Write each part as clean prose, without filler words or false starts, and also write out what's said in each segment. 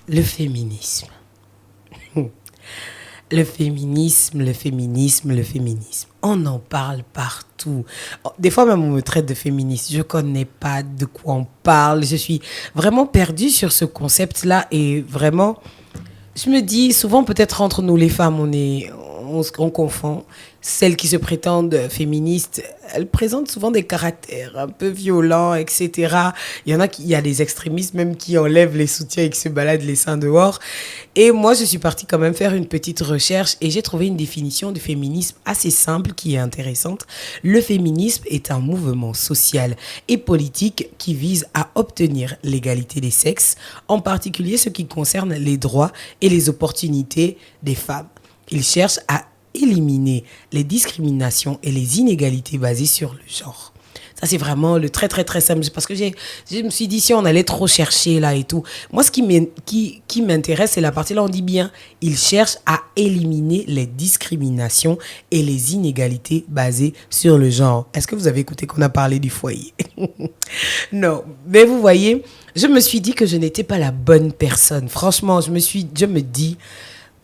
Le féminisme. Le féminisme, le féminisme, le féminisme. On en parle partout. Des fois même on me traite de féministe. Je connais pas de quoi on parle. Je suis vraiment perdue sur ce concept-là et vraiment, je me dis souvent peut-être entre nous les femmes, on confond. Celles qui se prétendent féministes, elles présentent souvent des caractères un peu violents, etc. Il y a des extrémistes même qui enlèvent les soutiens et qui se baladent les seins dehors. Et moi, je suis partie quand même faire une petite recherche et j'ai trouvé une définition du féminisme assez simple qui est intéressante. Le féminisme est un mouvement social et politique qui vise à obtenir l'égalité des sexes, en particulier ce qui concerne les droits et les opportunités des femmes. Il cherche à éliminer les discriminations et les inégalités basées sur le genre. Ça, c'est vraiment le très, très, très simple. Parce que je me suis dit, si on allait trop chercher là et tout. Moi, ce qui m'intéresse, c'est la partie là, on dit bien, il cherche à éliminer les discriminations et les inégalités basées sur le genre. Est-ce que vous avez écouté qu'on a parlé du foyer? Non. Mais vous voyez, je me suis dit que je n'étais pas la bonne personne. Franchement, je me dis,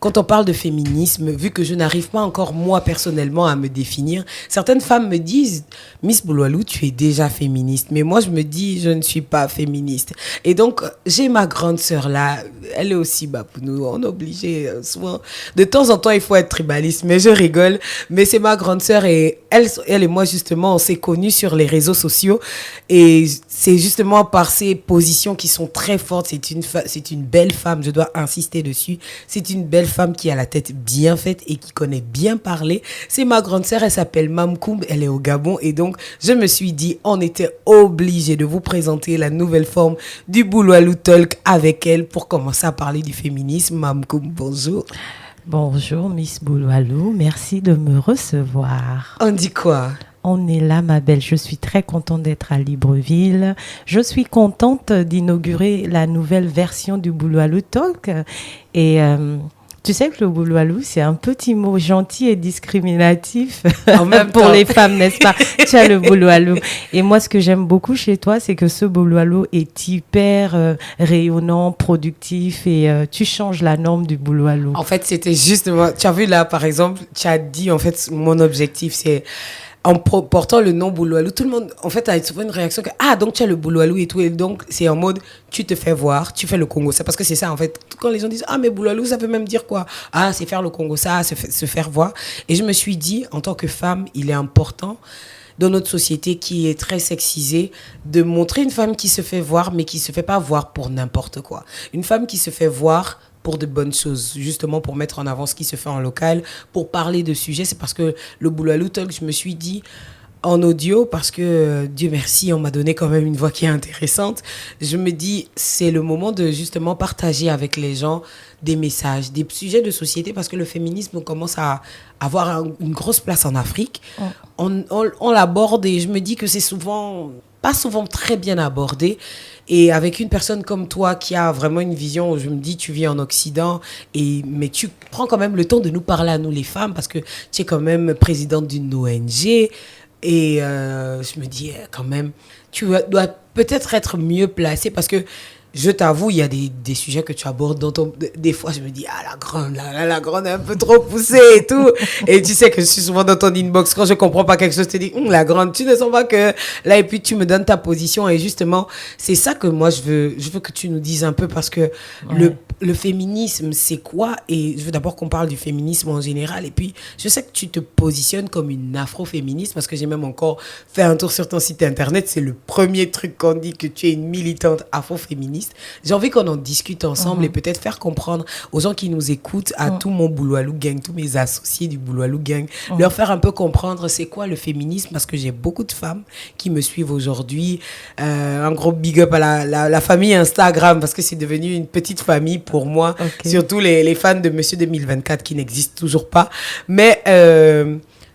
quand on parle de féminisme, vu que je n'arrive pas encore, moi, personnellement, à me définir, certaines femmes me disent, Miss Bouloualou, tu es déjà féministe. Mais moi, je me dis, je ne suis pas féministe. Et donc, j'ai ma grande sœur là, elle est aussi Bapounou. On est obligé, souvent, de temps en temps, il faut être tribaliste. Mais je rigole. Mais c'est ma grande sœur et elle et moi, justement, on s'est connus sur les réseaux sociaux. Et c'est justement par ses positions qui sont très fortes. C'est une belle femme, je dois insister dessus. C'est une belle femme qui a la tête bien faite et qui connaît bien parler. C'est ma grande sœur, elle s'appelle Mamkoum, elle est au Gabon. Et donc, je me suis dit, on était obligé de vous présenter la nouvelle forme du Bouloualou Talk avec elle pour commencer à parler du féminisme. Mamkoum, bonjour. Bonjour Miss Bouloualou, merci de me recevoir. On dit quoi? On est là, ma belle. Je suis très contente d'être à Libreville. Je suis contente d'inaugurer la nouvelle version du Bouloualou Talk. Et tu sais que le Bouloualou, c'est un petit mot gentil et discriminatif pour les femmes, n'est-ce pas? Tu as le Bouloualou. Et moi, ce que j'aime beaucoup chez toi, c'est que ce Bouloualou est hyper rayonnant, productif et tu changes la norme du Bouloualou. En fait, c'était justement... Tu as vu là, par exemple, tu as dit, en fait, mon objectif, c'est... En portant le nom Bouloualou, tout le monde, en fait, a souvent une réaction que, ah, donc tu as le Bouloualou et tout. Et donc, c'est en mode, tu te fais voir, tu fais le Congo. C'est parce que c'est ça, en fait. Quand les gens disent, ah, mais Bouloualou, ça veut même dire quoi? Ah, c'est faire le Congo, ça, se faire voir. Et je me suis dit, en tant que femme, il est important dans notre société qui est très sexisée, de montrer une femme qui se fait voir, mais qui se fait pas voir pour n'importe quoi. Une femme qui se fait voir pour de bonnes choses, justement pour mettre en avant ce qui se fait en local, pour parler de sujets. C'est parce que le Bouloualou Talk, je me suis dit en audio, parce que Dieu merci, on m'a donné quand même une voix qui est intéressante. Je me dis, c'est le moment de justement partager avec les gens des messages, des sujets de société, parce que le féminisme commence à avoir une grosse place en Afrique. On l'aborde et je me dis que c'est pas souvent très bien abordé. Et avec une personne comme toi qui a vraiment une vision, je me dis, tu vis en Occident, mais tu prends quand même le temps de nous parler à nous les femmes, parce que tu es quand même présidente d'une ONG. Et je me dis, quand même, tu dois peut-être être mieux placée, parce que je t'avoue, il y a des sujets que tu abordes dans ton... Des fois, je me dis, ah, la grande est un peu trop poussée et tout. Et tu sais que je suis souvent dans ton inbox. Quand je comprends pas quelque chose, je te dis, la grande, tu ne sens pas que... Là, et puis tu me donnes ta position. Et justement, c'est ça que moi, je veux que tu nous dises un peu, parce que le féminisme, c'est quoi? Et je veux d'abord qu'on parle du féminisme en général. Et puis, je sais que tu te positionnes comme une afro-féministe, parce que j'ai même encore fait un tour sur ton site internet. C'est le premier truc qu'on dit, que tu es une militante afro-féministe. J'ai envie qu'on en discute ensemble et peut-être faire comprendre aux gens qui nous écoutent, à tout mon Bouloualou Gang, tous mes associés du Bouloualou Gang, leur faire un peu comprendre c'est quoi le féminisme, parce que j'ai beaucoup de femmes qui me suivent aujourd'hui. Un gros big up à la famille Instagram, parce que c'est devenu une petite famille pour moi, surtout les fans de Monsieur 2024 qui n'existent toujours pas. Mais...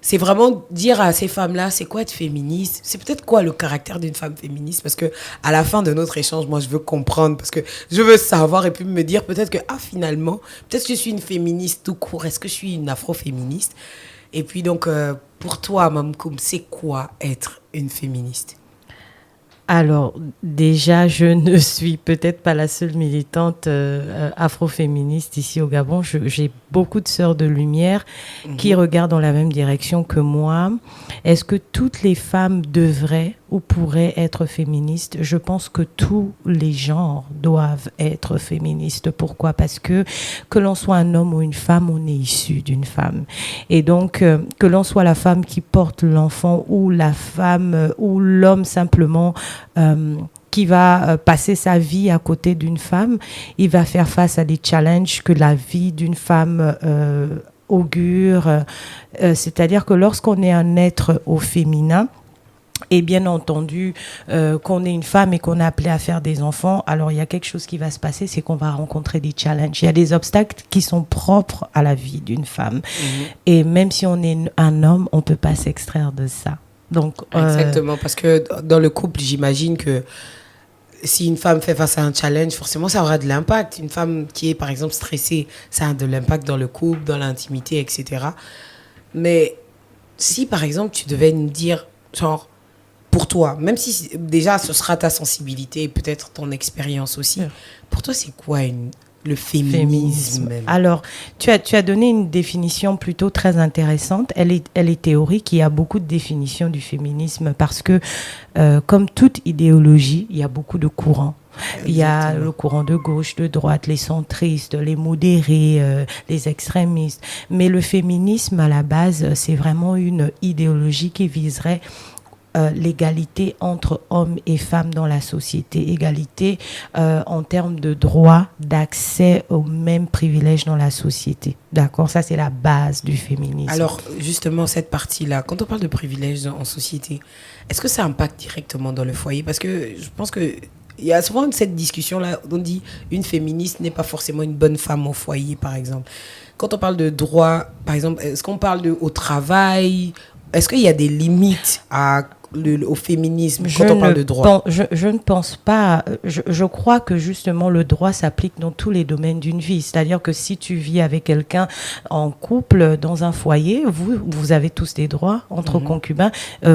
c'est vraiment dire à ces femmes-là, c'est quoi être féministe? C'est peut-être quoi le caractère d'une femme féministe? Parce que à la fin de notre échange, moi, je veux comprendre, parce que je veux savoir et puis me dire peut-être que, finalement, peut-être que je suis une féministe tout court. Est-ce que je suis une afro-féministe? Et puis donc, pour toi, Mamkoum, c'est quoi être une féministe? Alors, déjà, je ne suis peut-être pas la seule militante afroféministe ici au Gabon. J'ai beaucoup de sœurs de lumière qui regardent dans la même direction que moi. Est-ce que toutes les femmes devraient ou pourraient être féministes? Je pense que tous les genres doivent être féministes. Pourquoi? Parce que l'on soit un homme ou une femme, on est issu d'une femme. Et donc, que l'on soit la femme qui porte l'enfant ou la femme ou l'homme simplement qui va passer sa vie à côté d'une femme, il va faire face à des challenges que la vie d'une femme augure. C'est-à-dire que lorsqu'on est un être au féminin, et bien entendu, qu'on est une femme et qu'on est appelé à faire des enfants, alors il y a quelque chose qui va se passer, c'est qu'on va rencontrer des challenges. Il y a des obstacles qui sont propres à la vie d'une femme. Et même si on est un homme, on ne peut pas s'extraire de ça. Donc, exactement, parce que dans le couple, j'imagine que si une femme fait face à un challenge, forcément, ça aura de l'impact. Une femme qui est, par exemple, stressée, ça a de l'impact dans le couple, dans l'intimité, etc. Mais si, par exemple, tu devais nous dire, genre, pour toi, même si déjà ce sera ta sensibilité et peut-être ton expérience aussi, pour toi, c'est quoi le féminisme même? Alors, tu as donné une définition plutôt très intéressante. Elle est théorique. Il y a beaucoup de définitions du féminisme parce que, comme toute idéologie, il y a beaucoup de courants. Il y a le courant de gauche, de droite, les centristes, les modérés, les extrémistes. Mais le féminisme, à la base, c'est vraiment une idéologie qui viserait l'égalité entre hommes et femmes dans la société, égalité en termes de droit d'accès aux mêmes privilèges dans la société. D'accord, ça c'est la base du féminisme. Alors justement cette partie-là, quand on parle de privilèges en société, est-ce que ça impacte directement dans le foyer? Parce que je pense que il y a souvent cette discussion-là, on dit une féministe n'est pas forcément une bonne femme au foyer, par exemple. Quand on parle de droit, par exemple, est-ce qu'on parle au travail? Est-ce qu'il y a des limites au féminisme quand on parle de droit? Je ne pense pas. Je crois que justement le droit s'applique dans tous les domaines d'une vie. C'est-à-dire que si tu vis avec quelqu'un en couple, dans un foyer, vous avez tous des droits entre concubins.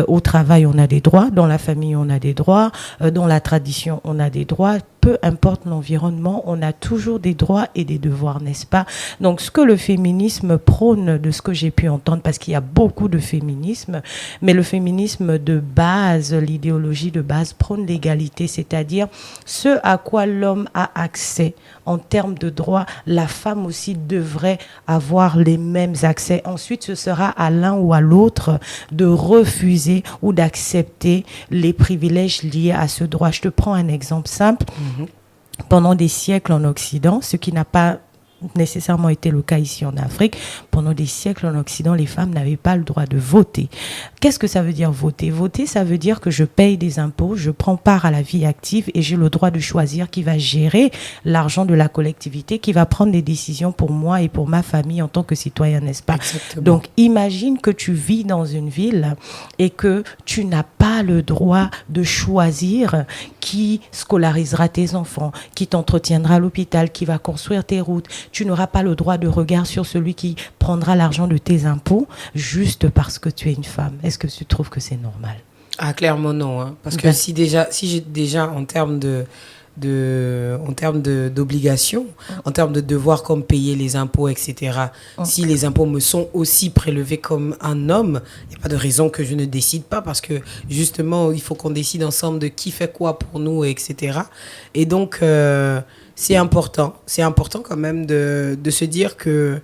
Au travail, on a des droits. Dans la famille, on a des droits. Dans la tradition, on a des droits. Peu importe l'environnement, on a toujours des droits et des devoirs, n'est-ce pas? Donc, ce que le féminisme prône, de ce que j'ai pu entendre, parce qu'il y a beaucoup de féminisme, mais le féminisme de base, l'idéologie de base prône l'égalité, c'est-à-dire ce à quoi l'homme a accès en termes de droits, la femme aussi devrait avoir les mêmes accès. Ensuite, ce sera à l'un ou à l'autre de refuser ou d'accepter les privilèges liés à ce droit. Je te prends un exemple simple. Pendant des siècles en Occident, ce qui n'a pas nécessairement été le cas ici en Afrique, pendant des siècles en Occident, les femmes n'avaient pas le droit de voter. Qu'est-ce que ça veut dire voter? Voter, ça veut dire que je paye des impôts, je prends part à la vie active et j'ai le droit de choisir qui va gérer l'argent de la collectivité, qui va prendre des décisions pour moi et pour ma famille en tant que citoyen, n'est-ce pas? Exactement. Donc, imagine que tu vis dans une ville et que tu n'as pas le droit de choisir qui scolarisera tes enfants, qui t'entretiendra à l'hôpital, qui va construire tes routes. Tu n'auras pas le droit de regard sur celui qui prendra l'argent de tes impôts juste parce que tu es une femme. Est-ce que tu trouves que c'est normal? Ah, clairement non. Hein. Parce que si j'ai déjà en termes d'obligations, en termes de devoirs comme payer les impôts, etc. Si les impôts me sont aussi prélevés comme un homme, il n'y a pas de raison que je ne décide pas parce que justement, il faut qu'on décide ensemble de qui fait quoi pour nous, etc. Et donc, c'est important. C'est important quand même de se dire que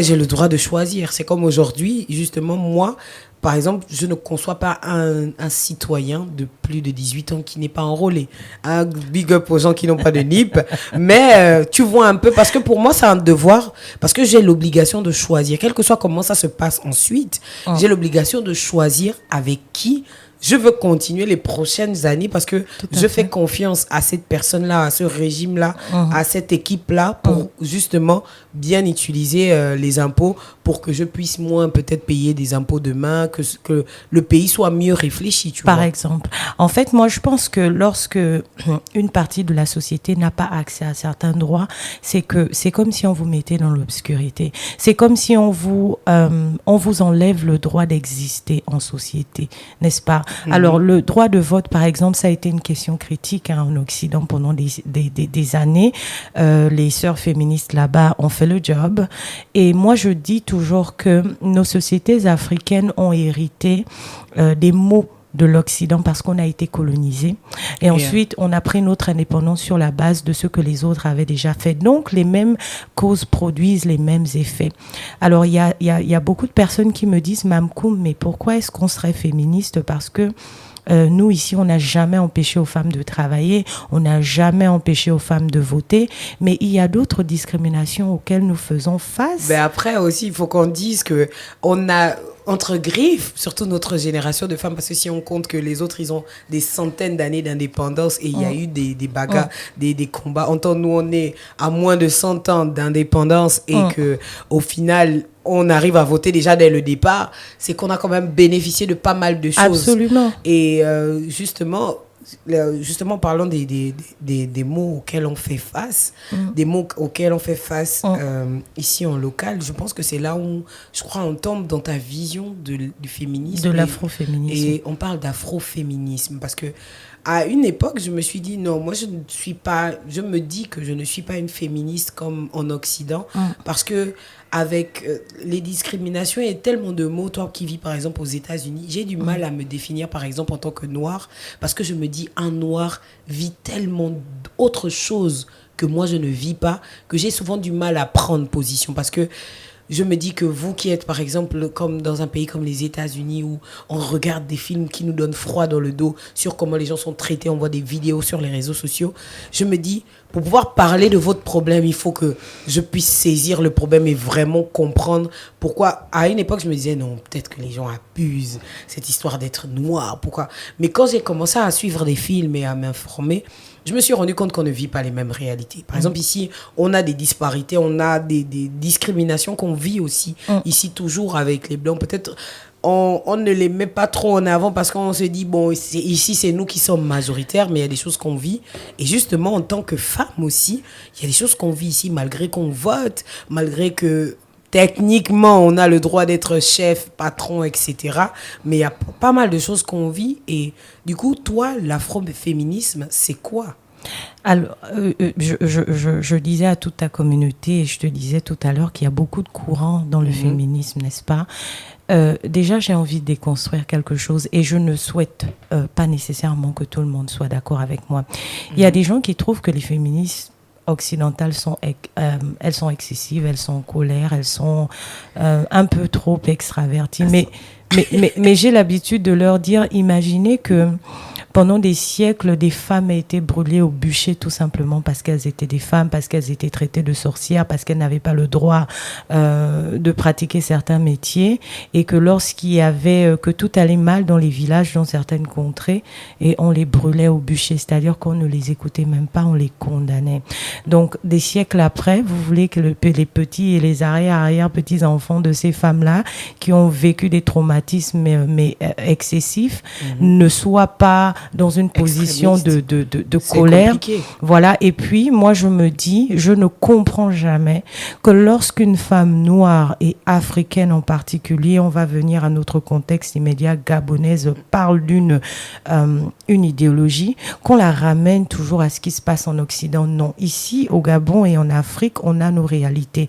j'ai le droit de choisir. C'est comme aujourd'hui, justement, moi, par exemple, je ne conçois pas un citoyen de plus de 18 ans qui n'est pas enrôlé. Un big up aux gens qui n'ont pas de NIP. Mais tu vois un peu, parce que pour moi, c'est un devoir, parce que j'ai l'obligation de choisir. Quel que soit comment ça se passe ensuite, j'ai l'obligation de choisir avec qui je veux continuer les prochaines années parce que je fais confiance à cette personne-là, à ce régime-là, à cette équipe-là pour justement bien utiliser les impôts pour que je puisse moins peut-être payer des impôts demain, que le pays soit mieux réfléchi, tu vois. Par exemple. En fait, moi, je pense que lorsque une partie de la société n'a pas accès à certains droits, c'est comme si on vous mettait dans l'obscurité. C'est comme si on vous enlève le droit d'exister en société, n'est-ce pas? Alors, le droit de vote, par exemple, ça a été une question critique en Occident pendant des années. Les sœurs féministes là-bas ont fait le job. Et moi, je dis toujours que nos sociétés africaines ont hérité des mots de l'Occident parce qu'on a été colonisé. Et ensuite, on a pris notre indépendance sur la base de ce que les autres avaient déjà fait. Donc, les mêmes causes produisent les mêmes effets. Alors, il y a beaucoup de personnes qui me disent, Mme Koum, mais pourquoi est-ce qu'on serait féministe? Parce que nous, ici, on n'a jamais empêché aux femmes de travailler, on n'a jamais empêché aux femmes de voter, mais il y a d'autres discriminations auxquelles nous faisons face. Mais après aussi, il faut qu'on dise que on a entre griffes, surtout notre génération de femmes, parce que si on compte que les autres, ils ont des centaines d'années d'indépendance et il y a eu des bagarres, des combats. En tant que nous, on est à moins de 100 ans d'indépendance et que au final, on arrive à voter déjà dès le départ, c'est qu'on a quand même bénéficié de pas mal de choses. Absolument. Et justement, parlons des mots auxquels on fait face, des mots auxquels on fait face ici en local. Je pense que c'est là où, je crois, on tombe dans ta vision du féminisme. De l'afroféminisme. Et on parle d'afroféminisme parce que à une époque, je me suis dit, non, moi, je me dis que je ne suis pas une féministe comme en Occident parce que avec les discriminations, il y a tellement de mots. Toi qui vis par exemple aux États-Unis, j'ai du mal à me définir par exemple en tant que noir parce que je me dis un noir vit tellement autre chose que moi je ne vis pas que j'ai souvent du mal à prendre position parce que je me dis que vous qui êtes par exemple comme dans un pays comme les États-Unis où on regarde des films qui nous donnent froid dans le dos sur comment les gens sont traités, on voit des vidéos sur les réseaux sociaux, je me dis pour pouvoir parler de votre problème, il faut que je puisse saisir le problème et vraiment comprendre pourquoi. À une époque, je me disais non, peut-être que les gens abusent cette histoire d'être noir, pourquoi. Mais quand j'ai commencé à suivre des films et à m'informer, je me suis rendu compte qu'on ne vit pas les mêmes réalités. Par exemple, ici, on a des disparités, on a des discriminations qu'on vit aussi. Ici, toujours avec les Blancs. Peut-être on ne les met pas trop en avant parce qu'on se dit, bon, ici, c'est nous qui sommes majoritaires, mais il y a des choses qu'on vit. Et justement, en tant que femme aussi, il y a des choses qu'on vit ici, malgré qu'on vote, malgré que techniquement, on a le droit d'être chef, patron, etc. Mais il y a pas mal de choses qu'on vit. Et du coup, toi, l'afroféminisme, c'est quoi ? Alors, je disais à toute ta communauté, et je te disais tout à l'heure qu'il y a beaucoup de courants dans le féminisme, n'est-ce pas ? Déjà, j'ai envie de déconstruire quelque chose et je ne souhaite pas nécessairement que tout le monde soit d'accord avec moi. Il y a des gens qui trouvent que les féministes occidentales elles sont excessives, elles sont en colère, elles sont un peu trop extraverties. Mais j'ai l'habitude de leur dire, imaginez que pendant des siècles, des femmes aient été brûlées au bûcher tout simplement parce qu'elles étaient des femmes, parce qu'elles étaient traitées de sorcières, parce qu'elles n'avaient pas le droit de pratiquer certains métiers et que lorsqu'il y avait, que tout allait mal dans les villages, dans certaines contrées, et on les brûlait au bûcher, c'est-à-dire qu'on ne les écoutait même pas, on les condamnait. Donc, des siècles après, vous voulez que les petits et les arrière-petits-enfants de ces femmes-là qui ont vécu des traumatismes mais excessifs ne soient pas dans une position de colère. Compliqué. Voilà. Et puis, moi, je me dis, je ne comprends jamais que lorsqu'une femme noire et africaine en particulier, on va venir à notre contexte immédiat gabonaise, parle d'une une idéologie, qu'on la ramène toujours à ce qui se passe en Occident. Non. Ici, au Gabon et en Afrique, on a nos réalités.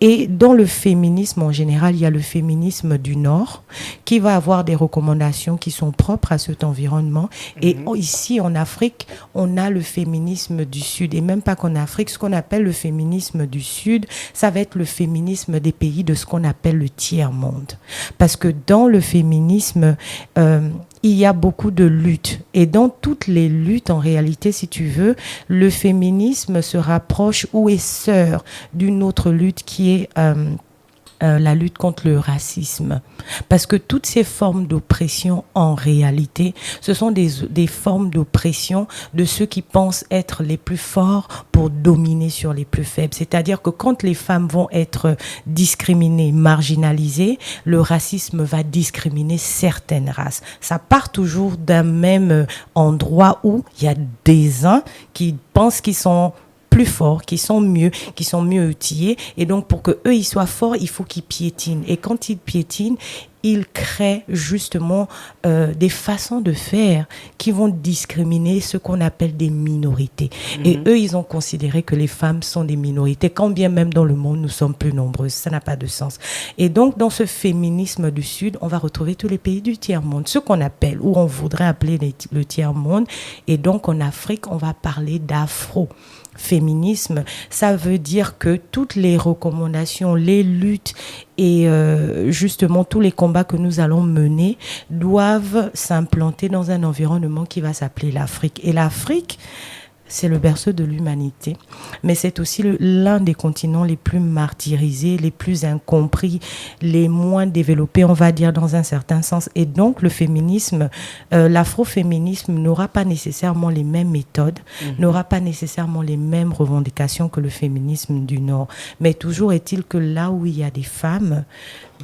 Et dans le féminisme en général, il y a le féminisme du Nord qui va avoir des recommandations qui sont propres à cet environnement. Et ici, en Afrique, on a le féminisme du Sud. Et même pas qu'en Afrique, ce qu'on appelle le féminisme du Sud, ça va être le féminisme des pays de ce qu'on appelle le tiers-monde. Parce que dans le féminisme, il y a beaucoup de luttes. Et dans toutes les luttes, en réalité, si tu veux, le féminisme se rapproche ou est sœur d'une autre lutte qui est la lutte contre le racisme. Parce que toutes ces formes d'oppression, en réalité, ce sont des formes d'oppression de ceux qui pensent être les plus forts pour dominer sur les plus faibles. C'est-à-dire que quand les femmes vont être discriminées, marginalisées, le racisme va discriminer certaines races. Ça part toujours d'un même endroit où il y a des uns qui pensent qu'ils sont plus forts, qui sont mieux outillés. Et donc, pour que eux ils soient forts, il faut qu'ils piétinent. Et quand ils piétinent, ils créent justement des façons de faire qui vont discriminer ce qu'on appelle des minorités. Et eux, ils ont considéré que les femmes sont des minorités, quand bien même dans le monde, nous sommes plus nombreuses. Ça n'a pas de sens. Et donc, dans ce féminisme du Sud, on va retrouver tous les pays du tiers-monde, ce qu'on appelle, ou on voudrait appeler le tiers-monde. Et donc, en Afrique, on va parler d'afro-féminisme. Ça veut dire que toutes les recommandations, les luttes et justement tous les combats que nous allons mener doivent s'implanter dans un environnement qui va s'appeler l'Afrique. Et l'Afrique, c'est le berceau de l'humanité, mais c'est aussi l'un des continents les plus martyrisés, les plus incompris, les moins développés, on va dire dans un certain sens. Et donc le féminisme, l'afroféminisme n'aura pas nécessairement les mêmes méthodes, n'aura pas nécessairement les mêmes revendications que le féminisme du Nord. Mais toujours est-il que là où il y a des femmes,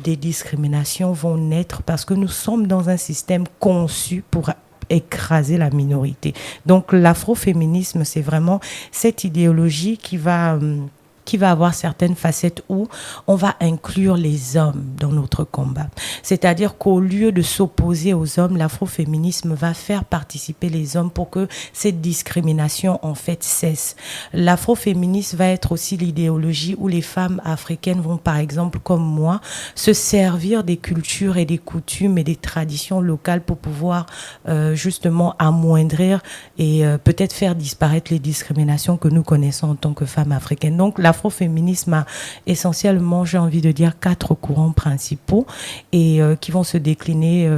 des discriminations vont naître parce que nous sommes dans un système conçu pour écraser la minorité. Donc l'afroféminisme, c'est vraiment cette idéologie qui va avoir certaines facettes où on va inclure les hommes dans notre combat. C'est-à-dire qu'au lieu de s'opposer aux hommes, l'afroféminisme va faire participer les hommes pour que cette discrimination en fait cesse. L'afroféminisme va être aussi l'idéologie où les femmes africaines vont, par exemple, comme moi, se servir des cultures et des coutumes et des traditions locales pour pouvoir justement amoindrir et peut-être faire disparaître les discriminations que nous connaissons en tant que femmes africaines. Donc l'afroféminisme a essentiellement, j'ai envie de dire, 4 courants principaux et qui vont se décliner,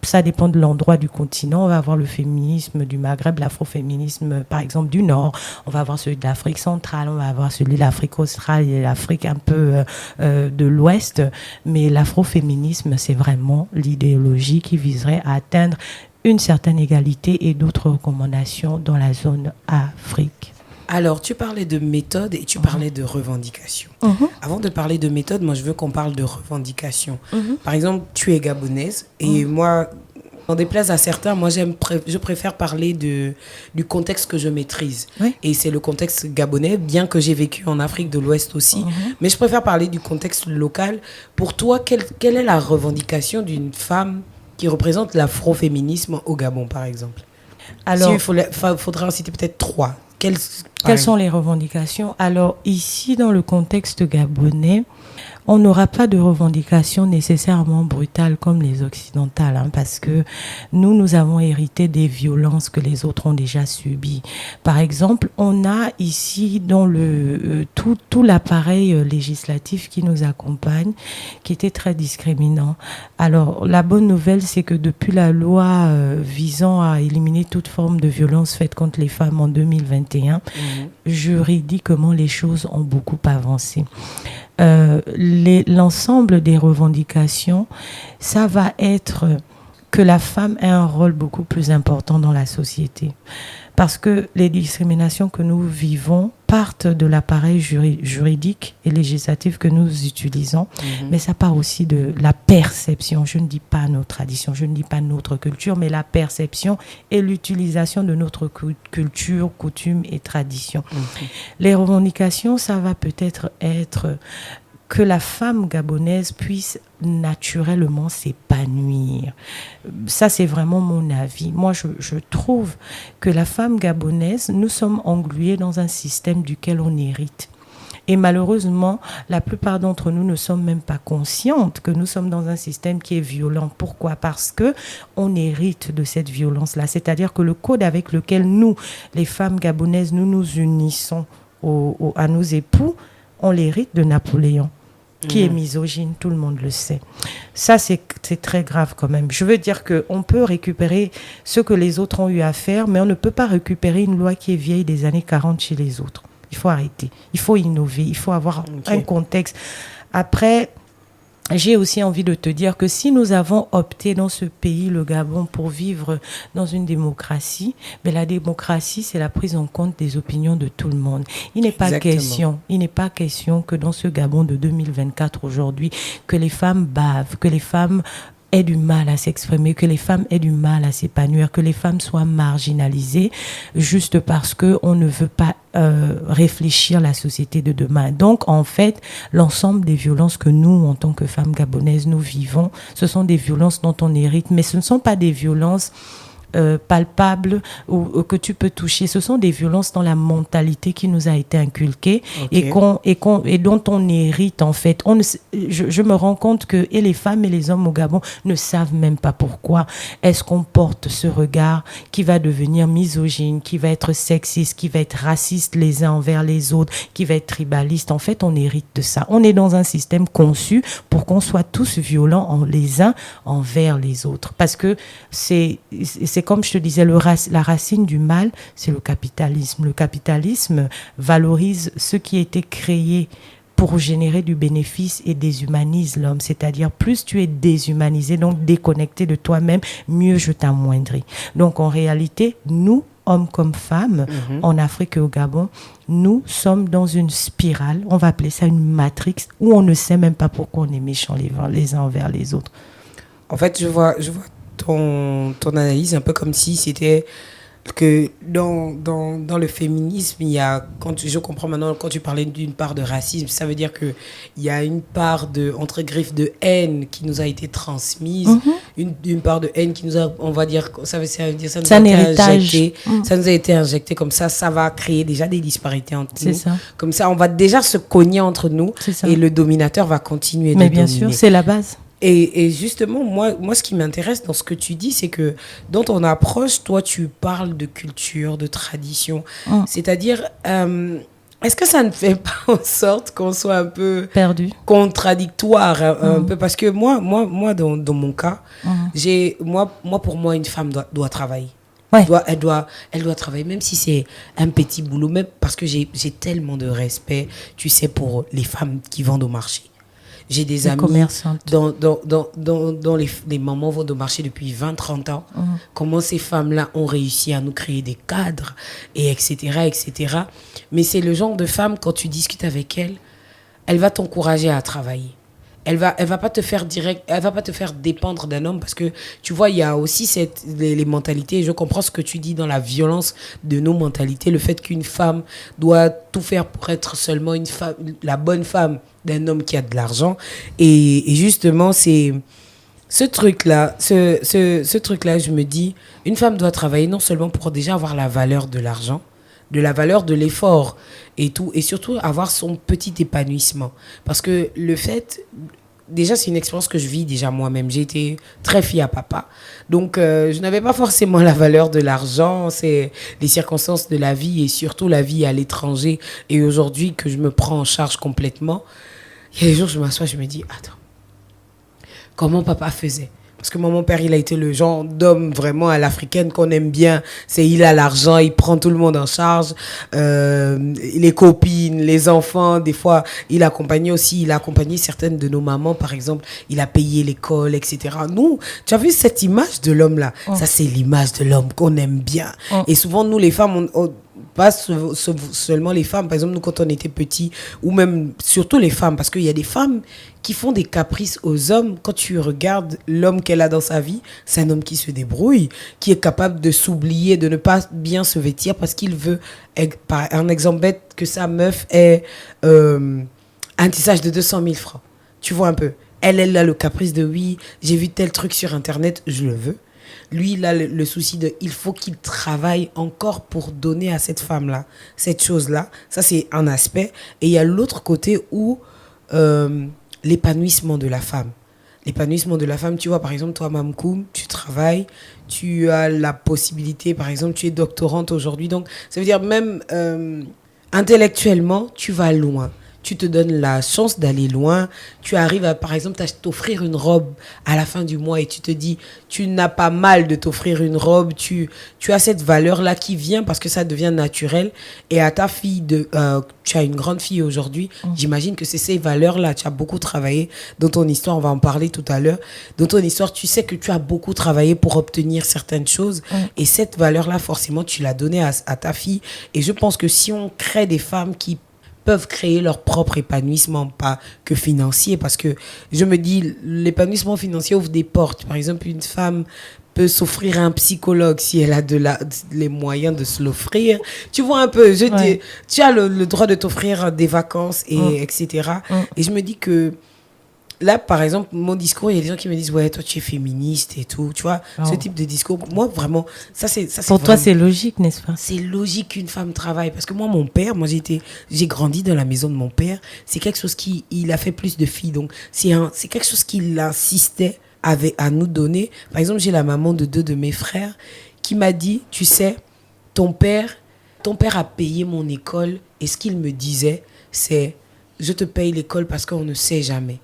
ça dépend de l'endroit du continent. On va avoir le féminisme du Maghreb, l'afroféminisme par exemple du Nord, on va avoir celui de l'Afrique centrale, on va avoir celui de l'Afrique australe et l'Afrique un peu de l'Ouest, mais l'afroféminisme, c'est vraiment l'idéologie qui viserait à atteindre une certaine égalité et d'autres recommandations dans la zone Afrique. Alors, tu parlais de méthode et tu parlais de revendication. Avant de parler de méthode, moi, je veux qu'on parle de revendication. Par exemple, tu es gabonaise et moi, en déplaise à certains, moi, je préfère parler du contexte que je maîtrise. Oui. Et c'est le contexte gabonais, bien que j'ai vécu en Afrique de l'Ouest aussi. Mais je préfère parler du contexte local. Pour toi, quelle est la revendication d'une femme qui représente l'afroféminisme au Gabon, par exemple? Alors, il faudrait en citer peut-être 3. Quelles sont les revendications? Alors, ici, dans le contexte gabonais, on n'aura pas de revendications nécessairement brutales comme les occidentales, parce que nous avons hérité des violences que les autres ont déjà subies. Par exemple, on a ici dans tout l'appareil législatif qui nous accompagne, qui était très discriminant. Alors, la bonne nouvelle, c'est que depuis la loi visant à éliminer toute forme de violence faite contre les femmes en 2021, juridiquement, les choses ont beaucoup avancé. L'ensemble des revendications, ça va être que la femme ait un rôle beaucoup plus important dans la société. Parce que les discriminations que nous vivons partent de l'appareil juridique et législatif que nous utilisons, mais ça part aussi de la perception. Je ne dis pas nos traditions, je ne dis pas notre culture, mais la perception et l'utilisation de notre culture, coutumes et traditions. Les revendications, ça va peut-être être que la femme gabonaise puisse naturellement s'épanouir. Ça, c'est vraiment mon avis. Moi, je trouve que la femme gabonaise, nous sommes englués dans un système duquel on hérite. Et malheureusement, la plupart d'entre nous ne sommes même pas conscientes que nous sommes dans un système qui est violent. Pourquoi? Parce que on hérite de cette violence-là. C'est-à-dire que le code avec lequel nous, les femmes gabonaises, nous nous unissons à nos époux, on l'hérite de Napoléon, qui est misogyne, tout le monde le sait. Ça, c'est très grave quand même. Je veux dire qu'on peut récupérer ce que les autres ont eu à faire, mais on ne peut pas récupérer une loi qui est vieille des années 40 chez les autres. Il faut arrêter. Il faut innover. Il faut avoir un contexte. Après, j'ai aussi envie de te dire que si nous avons opté dans ce pays, le Gabon, pour vivre dans une démocratie, mais la démocratie, c'est la prise en compte des opinions de tout le monde. Il n'est pas question que dans ce Gabon de 2024 aujourd'hui, que les femmes bavent, que les femmes aient du mal à s'exprimer, que les femmes aient du mal à s'épanouir, que les femmes soient marginalisées juste parce que on ne veut pas réfléchir la société de demain. Donc, en fait, l'ensemble des violences que nous, en tant que femmes gabonaises, nous vivons, ce sont des violences dont on hérite, mais ce ne sont pas des violences palpables ou que tu peux toucher. Ce sont des violences dans la mentalité qui nous a été inculquée et dont on hérite en fait. Je me rends compte que et les femmes et les hommes au Gabon ne savent même pas pourquoi est-ce qu'on porte ce regard qui va devenir misogyne, qui va être sexiste, qui va être raciste les uns envers les autres, qui va être tribaliste. En fait, on hérite de ça. On est dans un système conçu pour qu'on soit tous violents les uns envers les autres. Parce que c'est comme je te disais, la racine du mal, c'est le capitalisme. Le capitalisme valorise ce qui a été créé pour générer du bénéfice et déshumanise l'homme. C'est-à-dire, plus tu es déshumanisé, donc déconnecté de toi-même, mieux je t'amoindris. Donc, en réalité, nous, hommes comme femmes, en Afrique et au Gabon, nous sommes dans une spirale, on va appeler ça une matrix, où on ne sait même pas pourquoi on est méchants les uns envers les autres. En fait, je vois ton analyse un peu comme si c'était que dans le féminisme, il y a, je comprends maintenant quand tu parlais d'une part de racisme, ça veut dire qu'il y a une part de, entre griffes, de haine qui nous a été transmise, une part de haine qui nous a, on va dire, ça veut dire ça nous a été injecté, ça nous a été injecté comme ça va créer déjà des disparités entre nous. Ça. Comme ça, on va déjà se cogner entre nous et le dominateur va continuer de dominer. Mais bien sûr, c'est la base. Et justement, moi, ce qui m'intéresse dans ce que tu dis, c'est que dans ton approche, toi, tu parles de culture, de tradition. C'est-à-dire, est-ce que ça ne fait pas en sorte qu'on soit un peu perdu, contradictoire un peu? Parce que moi dans mon cas, pour moi, une femme doit travailler. Ouais. Elle doit travailler, même si c'est un petit boulot, même parce que j'ai tellement de respect, tu sais, pour les femmes qui vendent au marché. J'ai des amis dont les mamans vont au marché depuis 20-30 ans. Comment ces femmes-là ont réussi à nous créer des cadres, et etc., etc. Mais c'est le genre de femme, quand tu discutes avec elle, elle va t'encourager à travailler. Elle va pas te faire dépendre d'un homme, parce que tu vois, il y a aussi les mentalités. Je comprends ce que tu dis dans la violence de nos mentalités, le fait qu'une femme doit tout faire pour être seulement la bonne femme d'un homme qui a de l'argent. Et justement, c'est ce truc-là, je me dis, une femme doit travailler non seulement pour déjà avoir la valeur de l'argent, de la valeur de l'effort et tout, et surtout avoir son petit épanouissement. Parce que le fait, déjà c'est une expérience que je vis déjà moi-même, j'ai été très fille à papa, donc je n'avais pas forcément la valeur de l'argent, c'est les circonstances de la vie et surtout la vie à l'étranger, et aujourd'hui que je me prends en charge complètement, il y a des jours je m'assois, je me dis, attends, comment papa faisait? Parce que mon père, il a été le genre d'homme vraiment à l'africaine qu'on aime bien. Il a l'argent, il prend tout le monde en charge. Les copines, les enfants, des fois, il a accompagné certaines de nos mamans, par exemple. Il a payé l'école, etc. Nous, tu as vu cette image de l'homme-là? Ça, c'est l'image de l'homme qu'on aime bien. Et souvent, nous, les femmes, pas seulement les femmes, par exemple, nous, quand on était petits, ou même surtout les femmes, parce qu'il y a des femmes qui font des caprices aux hommes. Quand tu regardes l'homme qu'elle a dans sa vie, c'est un homme qui se débrouille, qui est capable de s'oublier, de ne pas bien se vêtir parce qu'il veut, par un exemple bête, que sa meuf ait un tissage de 200 000 francs. Tu vois un peu. Elle a le caprice de oui, j'ai vu tel truc sur Internet, je le veux. Lui, il a le souci de il faut qu'il travaille encore pour donner à cette femme-là cette chose-là. Ça, c'est un aspect. Et il y a l'autre côté où l'épanouissement de la femme. L'épanouissement de la femme, tu vois, par exemple, toi, Mamkoum, tu travailles, tu as la possibilité, par exemple, tu es doctorante aujourd'hui. Donc, ça veut dire même intellectuellement, tu vas loin. Tu te donnes la chance d'aller loin. Tu arrives à, par exemple, t'offrir une robe à la fin du mois et tu te dis, tu n'as pas mal de t'offrir une robe. Tu as cette valeur-là qui vient parce que ça devient naturel. Et à ta fille, tu as une grande fille aujourd'hui, j'imagine que c'est ces valeurs-là. Tu as beaucoup travaillé dans ton histoire, on va en parler tout à l'heure. Dans ton histoire, tu sais que tu as beaucoup travaillé pour obtenir certaines choses. Et cette valeur-là, forcément, tu l'as donnée à ta fille. Et je pense que si on crée des femmes qui peuvent créer leur propre épanouissement, pas que financier, parce que je me dis, l'épanouissement financier ouvre des portes. Par exemple, une femme peut s'offrir un psychologue si elle a les moyens de se l'offrir. Tu vois un peu, tu as le droit de t'offrir des vacances, etc. Et je me dis que là, par exemple, mon discours, il y a des gens qui me disent, ouais, toi, tu es féministe et tout, tu vois, ce type de discours. Moi, vraiment, ça, c'est pour toi, c'est logique, n'est-ce pas? C'est logique qu'une femme travaille. Parce que moi, mon père, j'ai grandi dans la maison de mon père. C'est quelque chose il a fait plus de filles. Donc, c'est quelque chose qu'il insistait à nous donner. Par exemple, j'ai la maman de 2 de mes frères qui m'a dit, tu sais, ton père a payé mon école. Et ce qu'il me disait, c'est, je te paye l'école parce qu'on ne sait jamais.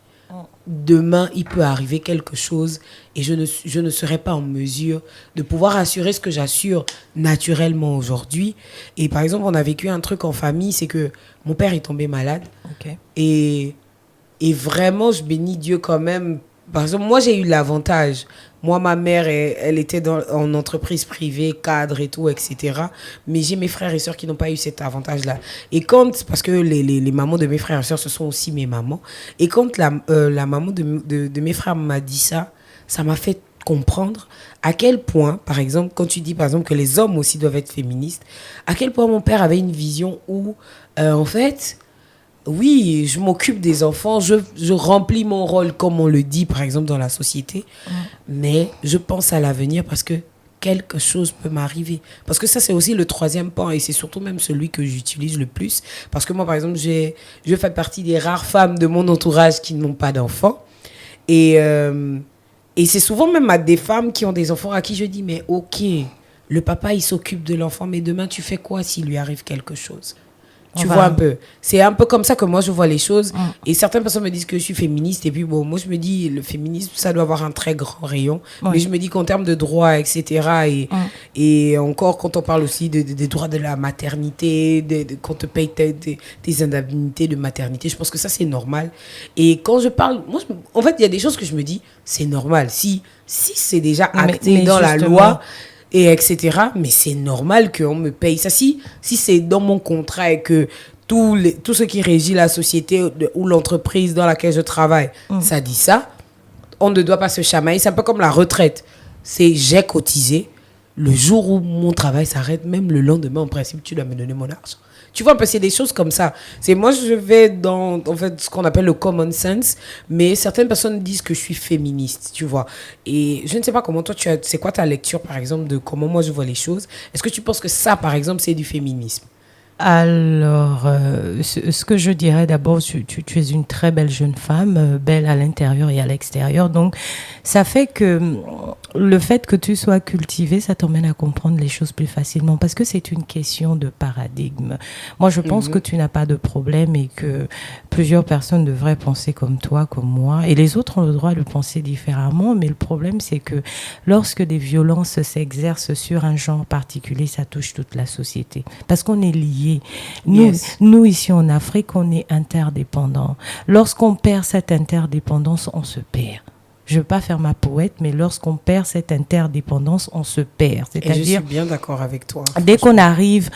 Demain, il peut arriver quelque chose et je ne serai pas en mesure de pouvoir assurer ce que j'assure naturellement aujourd'hui. Et par exemple, on a vécu un truc en famille, c'est que mon père est tombé malade. Okay. Et vraiment, je bénis Dieu quand même. Par exemple, moi, j'ai eu l'avantage. Moi, ma mère, elle était en entreprise privée, cadre et tout, etc. Mais j'ai mes frères et sœurs qui n'ont pas eu cet avantage-là. Et parce que les mamans de mes frères et sœurs, ce sont aussi mes mamans. Et quand la maman de mes frères m'a dit ça, ça m'a fait comprendre à quel point, par exemple, quand tu dis, par exemple, que les hommes aussi doivent être féministes, à quel point mon père avait une vision où, en fait... Oui, je m'occupe des enfants, je remplis mon rôle comme on le dit par exemple dans la société, mais je pense à l'avenir parce que quelque chose peut m'arriver. Parce que ça c'est aussi le 3e pan et c'est surtout même celui que j'utilise le plus. Parce que moi par exemple, je fais partie des rares femmes de mon entourage qui n'ont pas d'enfants et c'est souvent même à des femmes qui ont des enfants à qui je dis mais ok, le papa il s'occupe de l'enfant mais demain tu fais quoi s'il lui arrive quelque chose ? Tu vois un peu. C'est un peu comme ça que moi, je vois les choses. Et certaines personnes me disent que je suis féministe. Et puis, bon, moi, je me dis, le féminisme, ça doit avoir un très grand rayon. Mais je me dis qu'en termes de droits, etc., et encore, quand on parle aussi des droits de la maternité, qu'on te paye tes indemnités de maternité, je pense que ça, c'est normal. Et quand je parle... Moi, en fait, il y a des choses que je me dis, c'est normal. Si c'est déjà acté dans la loi... et etc. Mais c'est normal qu'on me paye ça. Si c'est dans mon contrat et que tout ce qui régit la société ou l'entreprise dans laquelle je travaille, ça dit ça, on ne doit pas se chamailler. C'est un peu comme la retraite. C'est j'ai cotisé. Le jour où mon travail s'arrête, même le lendemain, en principe, tu dois me donner mon argent. Tu vois, c'est des choses comme ça. Moi, je vais dans en fait, ce qu'on appelle le common sense, mais certaines personnes disent que je suis féministe, tu vois. Et je ne sais pas comment toi, c'est quoi ta lecture, par exemple, de comment moi je vois les choses. Est-ce que tu penses que ça, par exemple, c'est du féminisme ? Alors, ce que je dirais d'abord, tu es une très belle jeune femme, belle à l'intérieur et à l'extérieur. Donc, ça fait que le fait que tu sois cultivée, ça t'emmène à comprendre les choses plus facilement parce que c'est une question de paradigme. Moi, je pense que tu n'as pas de problème et que plusieurs personnes devraient penser comme toi, comme moi. Et les autres ont le droit de penser différemment. Mais le problème, c'est que lorsque des violences s'exercent sur un genre particulier, ça touche toute la société. Parce qu'on est liés. Nous, ici en Afrique, on est interdépendants. Lorsqu'on perd cette interdépendance, on se perd. Je ne veux pas faire ma poète, mais lorsqu'on perd cette interdépendance, on se perd. C'est-à-dire, et je suis bien d'accord avec toi. Dès qu'on arrive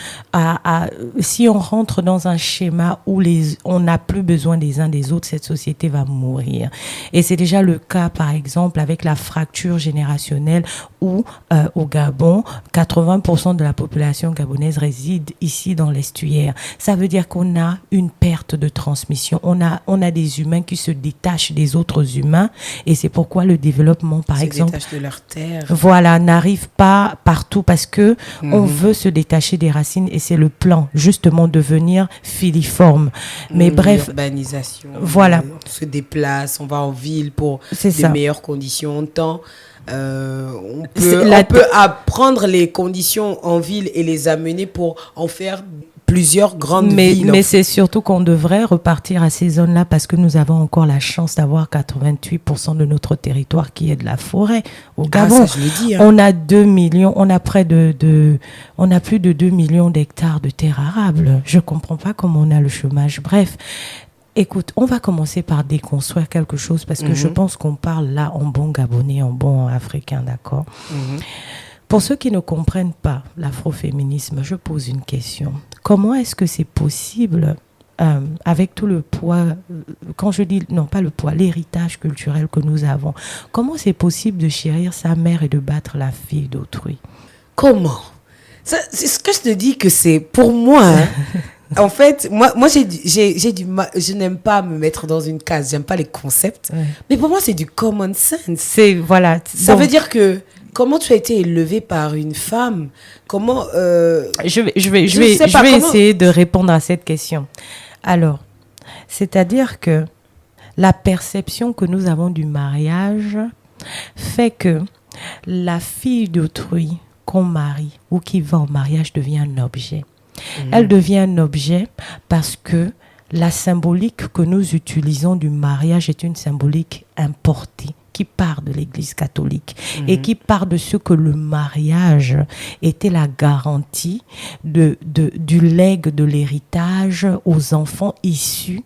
si on rentre dans un schéma où on n'a plus besoin des uns des autres, cette société va mourir. Et c'est déjà le cas, par exemple, avec la fracture générationnelle où, au Gabon, 80% de la population gabonaise réside ici dans l'estuaire. Ça veut dire qu'on a une perte de transmission. On a des humains qui se détachent des autres humains et c'est pourquoi le développement, par exemple, de leur terre. Voilà, n'arrive pas partout parce que on veut se détacher des racines et c'est le plan, justement, devenir filiforme. Mais bref, l'urbanisation. Voilà. On se déplace, on va en ville pour des meilleures conditions. On peut apprendre les conditions en ville et les amener pour en faire plusieurs grandes villes. Mais c'est surtout qu'on devrait repartir à ces zones-là parce que nous avons encore la chance d'avoir 88% de notre territoire qui est de la forêt. Au Gabon, ça, je l'ai dit, on a 2 millions, on a plus de 2 millions d'hectares de terres arables. Je comprends pas comment on a le chômage. Bref. Écoute, on va commencer par déconstruire quelque chose parce que je pense qu'on parle là en bon gabonais, en bon africain, d'accord? Pour ceux qui ne comprennent pas l'afroféminisme, je pose une question. Comment est-ce que c'est possible avec tout le poids, quand je dis, non pas le poids, l'héritage culturel que nous avons, comment c'est possible de chérir sa mère et de battre la fille d'autrui? Comment? C'est ce que je te dis que c'est pour moi. Hein. En fait, moi j'ai du mal, je n'aime pas me mettre dans une case, j'aime pas les concepts. Ouais. Mais pour moi, c'est du common sense. C'est, voilà. Ça veut dire que comment tu as été élevé par une femme? Comment je vais essayer de répondre à cette question. Alors, c'est-à-dire que la perception que nous avons du mariage fait que la fille d'autrui qu'on marie ou qui va en mariage devient un objet. Elle devient un objet parce que la symbolique que nous utilisons du mariage est une symbolique importée qui part de l'Église catholique et qui part de ce que le mariage était la garantie du legs de l'héritage aux enfants issus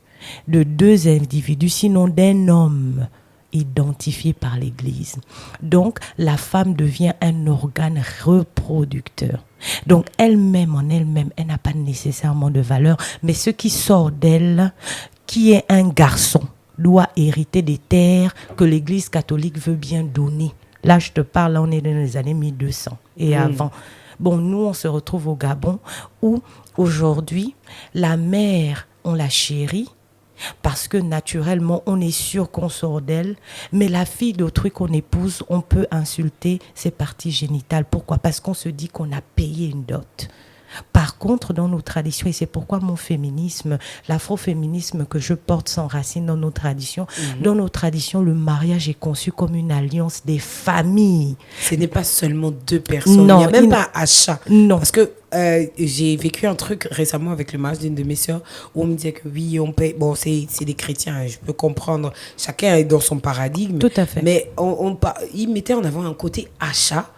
de deux individus, sinon d'un homme identifié par l'Église. Donc, la femme devient un organe reproducteur. Donc, elle-même, en elle-même, elle n'a pas nécessairement de valeur, mais ce qui sort d'elle, qui est un garçon, doit hériter des terres que l'Église catholique veut bien donner. Là, je te parle, là, on est dans les années 1200 et avant. Bon, nous, on se retrouve au Gabon où, aujourd'hui, la mère, on la chérit, parce que naturellement, on est sûr qu'on sort d'elle, mais la fille d'autrui qu'on épouse, on peut insulter ses parties génitales. Pourquoi? Parce qu'on se dit qu'on a payé une dot. Par contre, dans nos traditions, et c'est pourquoi mon féminisme, l'afroféminisme que je porte s'enracine dans nos traditions, dans nos traditions, le mariage est conçu comme une alliance des familles. Ce n'est pas seulement deux personnes, non, il n'y a même pas achat. Non. Parce que j'ai vécu un truc récemment avec le mariage d'une de mes sœurs où on me disait que oui, on paye. Bon, c'est des chrétiens, hein, je peux comprendre. Chacun est dans son paradigme. Tout à fait. Mais ils mettaient en avant un côté achat.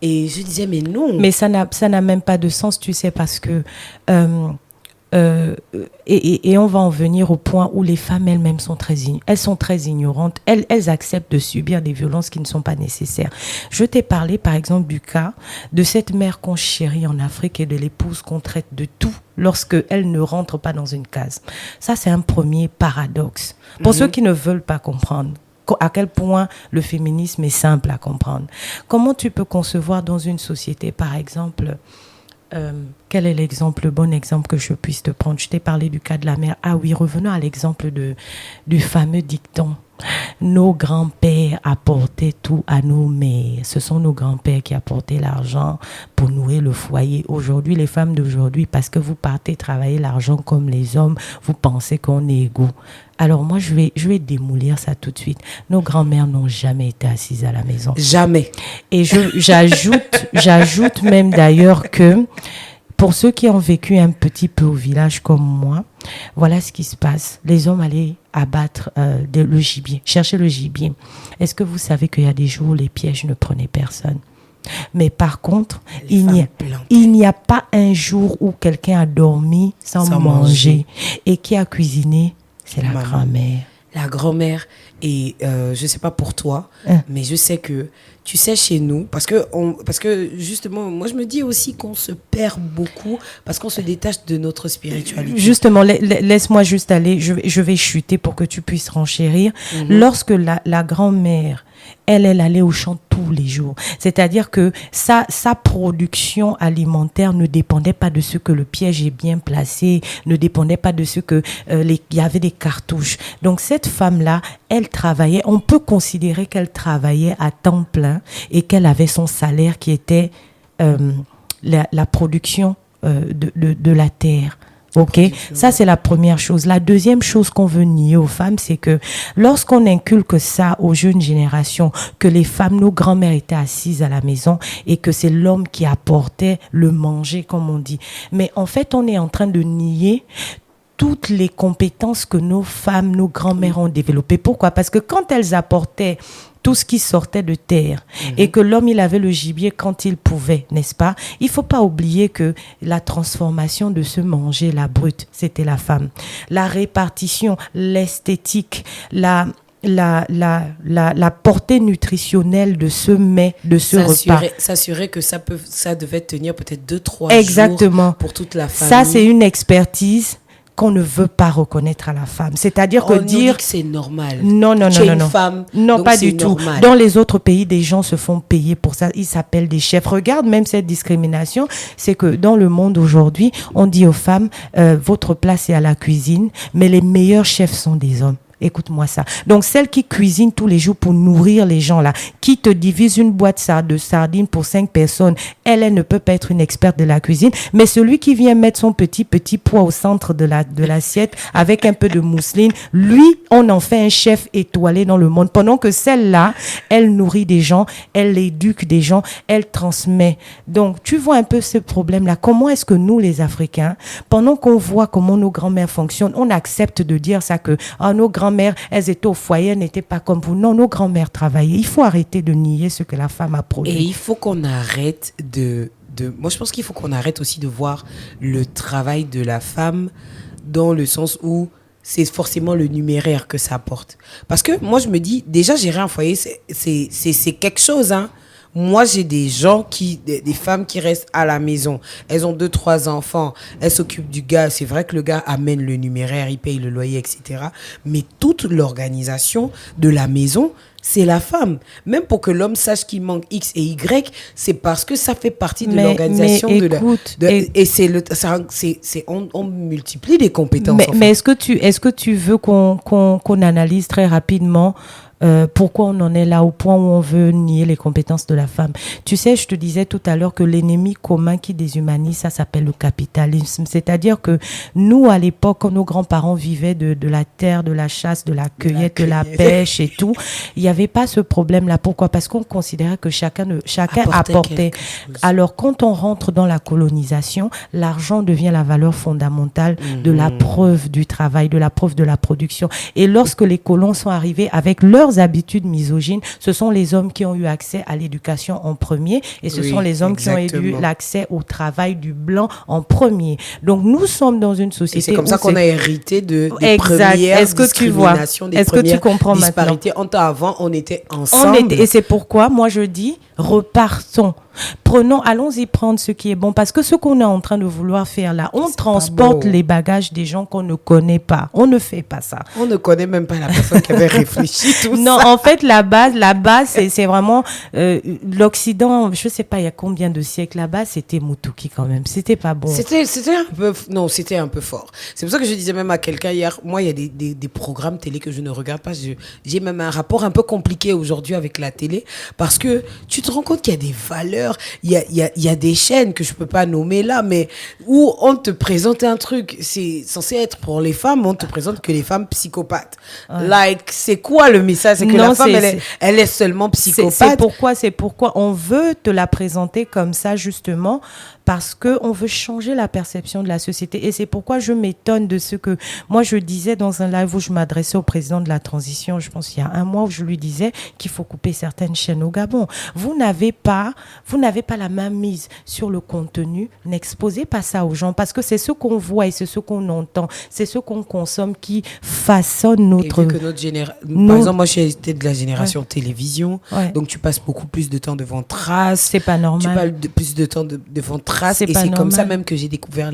Et je disais, mais non. Mais ça n'a même pas de sens, tu sais, parce que... et on va en venir au point où les femmes elles-mêmes sont très ignorantes. Elles acceptent de subir des violences qui ne sont pas nécessaires. Je t'ai parlé, par exemple, du cas de cette mère qu'on chérit en Afrique et de l'épouse qu'on traite de tout lorsqu'elle ne rentre pas dans une case. Ça, c'est un premier paradoxe. Pour ceux qui ne veulent pas comprendre à quel point le féminisme est simple à comprendre. Comment tu peux concevoir dans une société, par exemple, quel est le bon exemple que je puisse te prendre? Je t'ai parlé du cas de la mère. Ah oui, revenons à l'exemple du fameux dicton. Nos grands-pères apportaient tout à nos mères. Ce sont nos grands-pères qui apportaient l'argent pour nourrir le foyer. Aujourd'hui, les femmes d'aujourd'hui, parce que vous partez travailler l'argent comme les hommes, vous pensez qu'on est égaux. Alors moi, je vais démolir ça tout de suite. Nos grands-mères n'ont jamais été assises à la maison. Jamais. Et j'ajoute même d'ailleurs que pour ceux qui ont vécu un petit peu au village comme moi, voilà ce qui se passe. Les hommes allaient abattre le gibier, chercher le gibier. Est-ce que vous savez qu'il y a des jours où les pièges ne prenaient personne? Mais par contre, il n'y a pas un jour où quelqu'un a dormi sans manger. Et qui a cuisiné? C'est la grand-mère. La grand-mère. Et je ne sais pas pour toi, mais je sais que, tu sais, chez nous, parce que justement, moi, je me dis aussi qu'on se perd beaucoup parce qu'on se détache de notre spiritualité. Justement, laisse-moi juste aller, je vais chuter pour que tu puisses renchérir. Lorsque la grand-mère, elle allait au champ tous les jours. C'est-à-dire que sa production alimentaire ne dépendait pas de ce que le piège est bien placé, ne dépendait pas de ce que il y avait des cartouches. Donc cette femme-là, elle travaillait, on peut considérer qu'elle travaillait à temps plein et qu'elle avait son salaire qui était la production de la terre. Ok, ça c'est la première chose. La deuxième chose qu'on veut nier aux femmes, c'est que lorsqu'on inculque ça aux jeunes générations, que les femmes, nos grand-mères étaient assises à la maison et que c'est l'homme qui apportait le manger, comme on dit. Mais en fait, on est en train de nier toutes les compétences que nos femmes, nos grand-mères ont développées. Pourquoi? Parce que quand elles apportaient tout ce qui sortait de terre et que l'homme, il avait le gibier quand il pouvait, n'est-ce pas? Il faut pas oublier que la transformation de ce manger, la brute, c'était la femme. La répartition, l'esthétique, la portée nutritionnelle de ce mets, de ce repas. S'assurer que ça devait tenir peut-être 2-3 Exactement. jours pour toute la famille. Ça, c'est une expertise qu'on ne veut pas reconnaître à la femme. C'est-à-dire que On nous dire dit que c'est normal. non, Tu es une non. femme, Non, donc pas c'est du tout. normal. Dans les autres pays, des gens se font payer pour ça. Ils s'appellent des chefs. Regarde même cette discrimination. C'est que dans le monde aujourd'hui, on dit aux femmes, votre place est à la cuisine, mais les meilleurs chefs sont des hommes. Écoute-moi ça. Donc, celle qui cuisine tous les jours pour nourrir les gens là, qui te divise une boîte de sardines pour 5 personnes, elle ne peut pas être une experte de la cuisine. Mais celui qui vient mettre son petit pois au centre de l'assiette avec un peu de mousseline, lui, on en fait un chef étoilé dans le monde. Pendant que celle-là, elle nourrit des gens, elle éduque des gens, elle transmet. Donc, tu vois un peu ce problème-là. Comment est-ce que nous, les Africains, pendant qu'on voit comment nos grands-mères fonctionnent, on accepte de dire ça que nos grands-mères, elles étaient au foyer, elles n'étaient pas comme vous. Non, nos grands-mères travaillaient. Il faut arrêter de nier ce que la femme a produit. Et il faut qu'on arrête moi, je pense qu'il faut qu'on arrête aussi de voir le travail de la femme dans le sens où c'est forcément le numéraire que ça apporte. Parce que moi, je me dis, déjà, gérer un foyer, c'est quelque chose, hein. Moi, j'ai des femmes qui restent à la maison. Elles ont 2-3 enfants. Elles s'occupent du gars. C'est vrai que le gars amène le numéraire, il paye le loyer, etc. Mais toute l'organisation de la maison, c'est la femme. Même pour que l'homme sache qu'il manque X et Y, c'est parce que ça fait partie de l'organisation on multiplie les compétences. Mais est-ce que tu veux qu'on analyse très rapidement pourquoi on en est là au point où on veut nier les compétences de la femme? Tu sais, je te disais tout à l'heure que l'ennemi commun qui déshumanise, ça s'appelle le capitalisme. C'est-à-dire que nous, à l'époque, quand nos grands-parents vivaient de la terre, de la chasse, de la cueillette, de la pêche et tout, il n'y avait pas ce problème-là. Pourquoi? Parce qu'on considérait que chacun apportait. Alors, quand on rentre dans la colonisation, l'argent devient la valeur fondamentale de la preuve du travail, de la preuve de la production. Et lorsque les colons sont arrivés avec leurs habitudes misogynes, ce sont les hommes qui ont eu accès à l'éducation en premier et ce sont les hommes qui ont eu l'accès au travail du blanc en premier. Donc nous sommes dans une société. Et c'est comme ça qu'on a hérité des premières discriminations, des Est-ce que tu comprends disparités. Avant, on était ensemble. Et c'est pourquoi moi je dis repartons. Allons-y prendre ce qui est bon, parce que ce qu'on est en train de vouloir faire là, on transporte les bagages des gens qu'on ne connaît pas. On ne fait pas ça. On ne connaît même pas la personne qui avait réfléchi tout non, ça. En fait, la base, c'est vraiment l'Occident. Je sais pas, il y a combien de siècles là-bas, c'était Mutuki quand même. C'était pas bon. C'était un peu fort. C'est pour ça que je disais même à quelqu'un hier, moi, il y a des programmes télé que je ne regarde pas. J'ai même un rapport un peu compliqué aujourd'hui avec la télé, parce que tu te rends compte qu'il y a des valeurs. Il y a des chaînes que je peux pas nommer là, mais où on te présente un truc, c'est censé être pour les femmes, on te présente que les femmes psychopathes. Ouais. C'est quoi le message? C'est que la femme, elle est seulement psychopathe. C'est pourquoi on veut te la présenter comme ça, justement, parce qu'on veut changer la perception de la société. Et c'est pourquoi je m'étonne de ce que... Moi, je disais dans un live où je m'adressais au président de la transition, je pense il y a un mois, où je lui disais qu'il faut couper certaines chaînes au Gabon. Vous n'avez pas la main mise sur le contenu. N'exposez pas ça aux gens, parce que c'est ce qu'on voit et c'est ce qu'on entend. C'est ce qu'on consomme qui façonne notre... Et vu que notre génération... Par exemple, moi, j'étais de la génération télévision, donc tu passes beaucoup plus de temps devant Trace. C'est pas normal. Tu passes plus de temps devant Trace. Et c'est comme ça même que j'ai découvert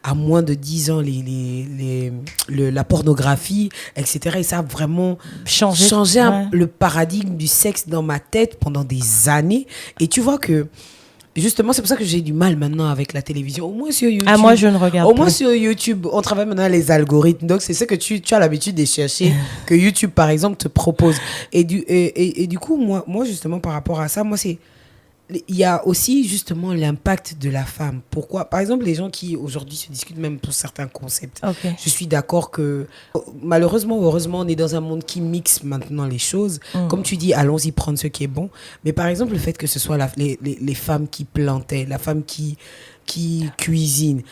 à moins de 10 ans la pornographie, etc. Et ça a vraiment changé le paradigme du sexe dans ma tête pendant des années. Et tu vois que justement, c'est pour ça que j'ai du mal maintenant avec la télévision. Au moins sur YouTube. Ah, moi, je ne regarde pas. Au moins sur YouTube, on travaille maintenant les algorithmes. Donc, c'est ce que tu as l'habitude de chercher, que YouTube, par exemple, te propose. Et du coup, moi, justement, par rapport à ça, il y a aussi justement l'impact de la femme. Pourquoi? Par exemple, les gens qui aujourd'hui se discutent même pour certains concepts. Okay. Je suis d'accord que malheureusement ou heureusement, on est dans un monde qui mixe maintenant les choses. Comme tu dis, allons-y prendre ce qui est bon. Mais par exemple, le fait que ce soit les femmes qui plantaient, la femme qui cuisine.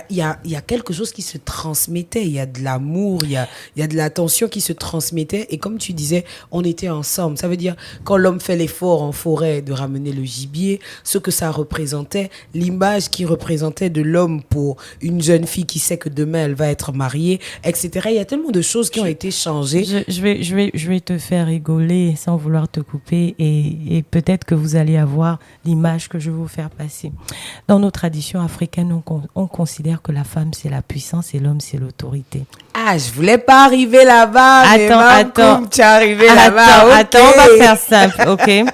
Il y a quelque chose qui se transmettait. Il y a de l'amour, il y a de l'attention qui se transmettait. Et comme tu disais, on était ensemble. Ça veut dire, quand l'homme fait l'effort en forêt de ramener le gibier, ce que ça représentait, l'image qui représentait de l'homme pour une jeune fille qui sait que demain, elle va être mariée, etc. Il y a tellement de choses qui ont été changées. Je vais te faire rigoler sans vouloir te couper et peut-être que vous allez avoir l'image que je vais vous faire passer. Dans nos traditions tradition africaine, on considère que la femme, c'est la puissance et l'homme, c'est l'autorité. Ah, je voulais pas arriver là-bas. Attends. Tu es arrivé là-bas. Attends, on va faire simple, ok?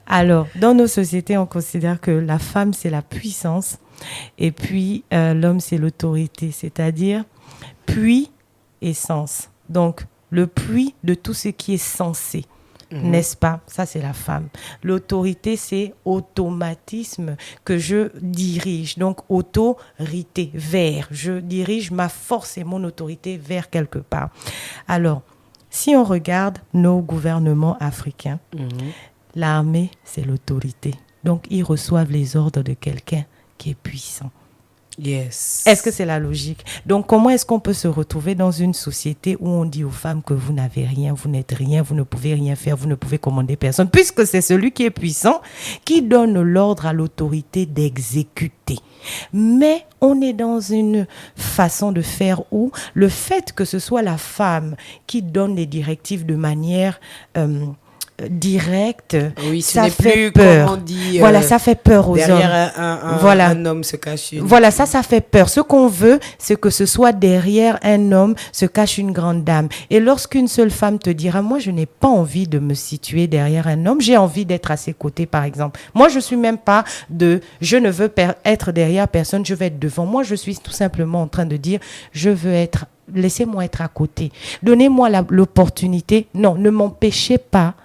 Alors, dans nos sociétés, on considère que la femme, c'est la puissance et puis l'homme, c'est l'autorité, c'est-à-dire puits et sens. Donc, le puits de tout ce qui est censé. N'est-ce pas? Ça, c'est la femme. L'autorité, c'est automatisme que je dirige. Donc, autorité, vers. Je dirige ma force et mon autorité vers quelque part. Alors, si on regarde nos gouvernements africains, l'armée, c'est l'autorité. Donc, ils reçoivent les ordres de quelqu'un qui est puissant. Yes. Est-ce que c'est la logique? Donc, comment est-ce qu'on peut se retrouver dans une société où on dit aux femmes que vous n'avez rien, vous n'êtes rien, vous ne pouvez rien faire, vous ne pouvez commander personne, puisque c'est celui qui est puissant qui donne l'ordre à l'autorité d'exécuter. Mais on est dans une façon de faire où le fait que ce soit la femme qui donne les directives de manière direct, oui, ce ça n'est fait plus, peur. comme on dit, Voilà, ça fait peur aux hommes. derrière un homme se cache une... Voilà, ça fait peur. Ce qu'on veut, c'est que ce soit derrière un homme se cache une grande dame. Et lorsqu'une seule femme te dira, moi, je n'ai pas envie de me situer derrière un homme, j'ai envie d'être à ses côtés, par exemple. Moi, je suis même pas je ne veux être derrière personne, je veux être devant. Moi, je suis tout simplement en train de dire, je veux être, laissez-moi être à côté. Donnez-moi l'opportunité. Non, ne m'empêchez pas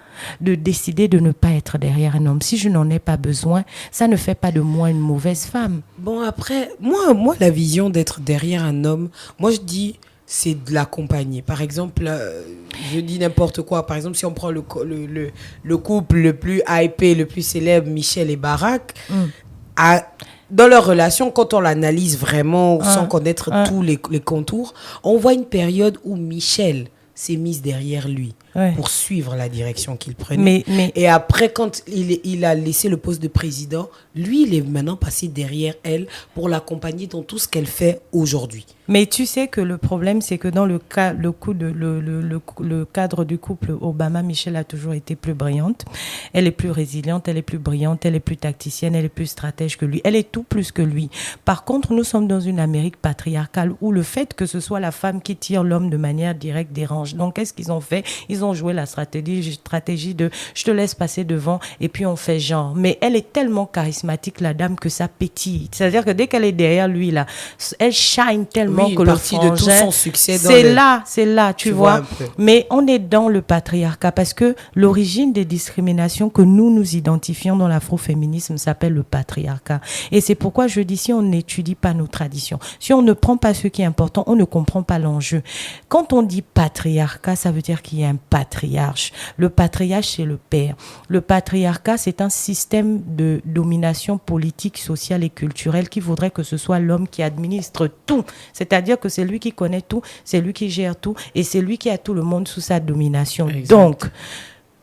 de décider de ne pas être derrière un homme. Si je n'en ai pas besoin, ça ne fait pas de moi une mauvaise femme. Bon, après, moi la vision d'être derrière un homme, moi je dis, c'est de l'accompagner. Par exemple, je dis n'importe quoi. Par exemple, si on prend le couple le plus hypé, le plus célèbre, Michel et Barack, dans leur relation, quand on l'analyse vraiment, sans connaître tous les contours, on voit une période où Michel s'est mise derrière lui pour suivre la direction qu'il prenait. Et après, quand il a laissé le poste de président, lui, il est maintenant passé derrière elle pour l'accompagner dans tout ce qu'elle fait aujourd'hui. Mais tu sais que le problème, c'est que dans le cadre du couple Obama-Michel a toujours été plus brillante. Elle est plus résiliente, elle est plus brillante, elle est plus tacticienne, elle est plus stratège que lui. Elle est tout plus que lui. Par contre, nous sommes dans une Amérique patriarcale où le fait que ce soit la femme qui tire l'homme de manière directe dérange. Donc, qu'est-ce qu'ils ont fait? Ils ont joué la stratégie de je te laisse passer devant et puis on fait genre. Mais elle est tellement charismatique, la dame, que ça pétille. C'est-à-dire que dès qu'elle est derrière lui, là, elle shine tellement que le frangin, de tout son succès c'est là, tu vois. Mais on est dans le patriarcat parce que l'origine des discriminations que nous identifions dans l'afroféminisme s'appelle le patriarcat. Et c'est pourquoi je dis, si on n'étudie pas nos traditions, si on ne prend pas ce qui est important, on ne comprend pas l'enjeu. Quand on dit patriarcat, ça veut dire qu'il y a un patriarche. Le patriarche, c'est le père. Le patriarcat, c'est un système de domination politique, sociale et culturelle qui voudrait que ce soit l'homme qui administre tout. C'est-à-dire que c'est lui qui connaît tout, c'est lui qui gère tout et c'est lui qui a tout le monde sous sa domination. Exact. Donc,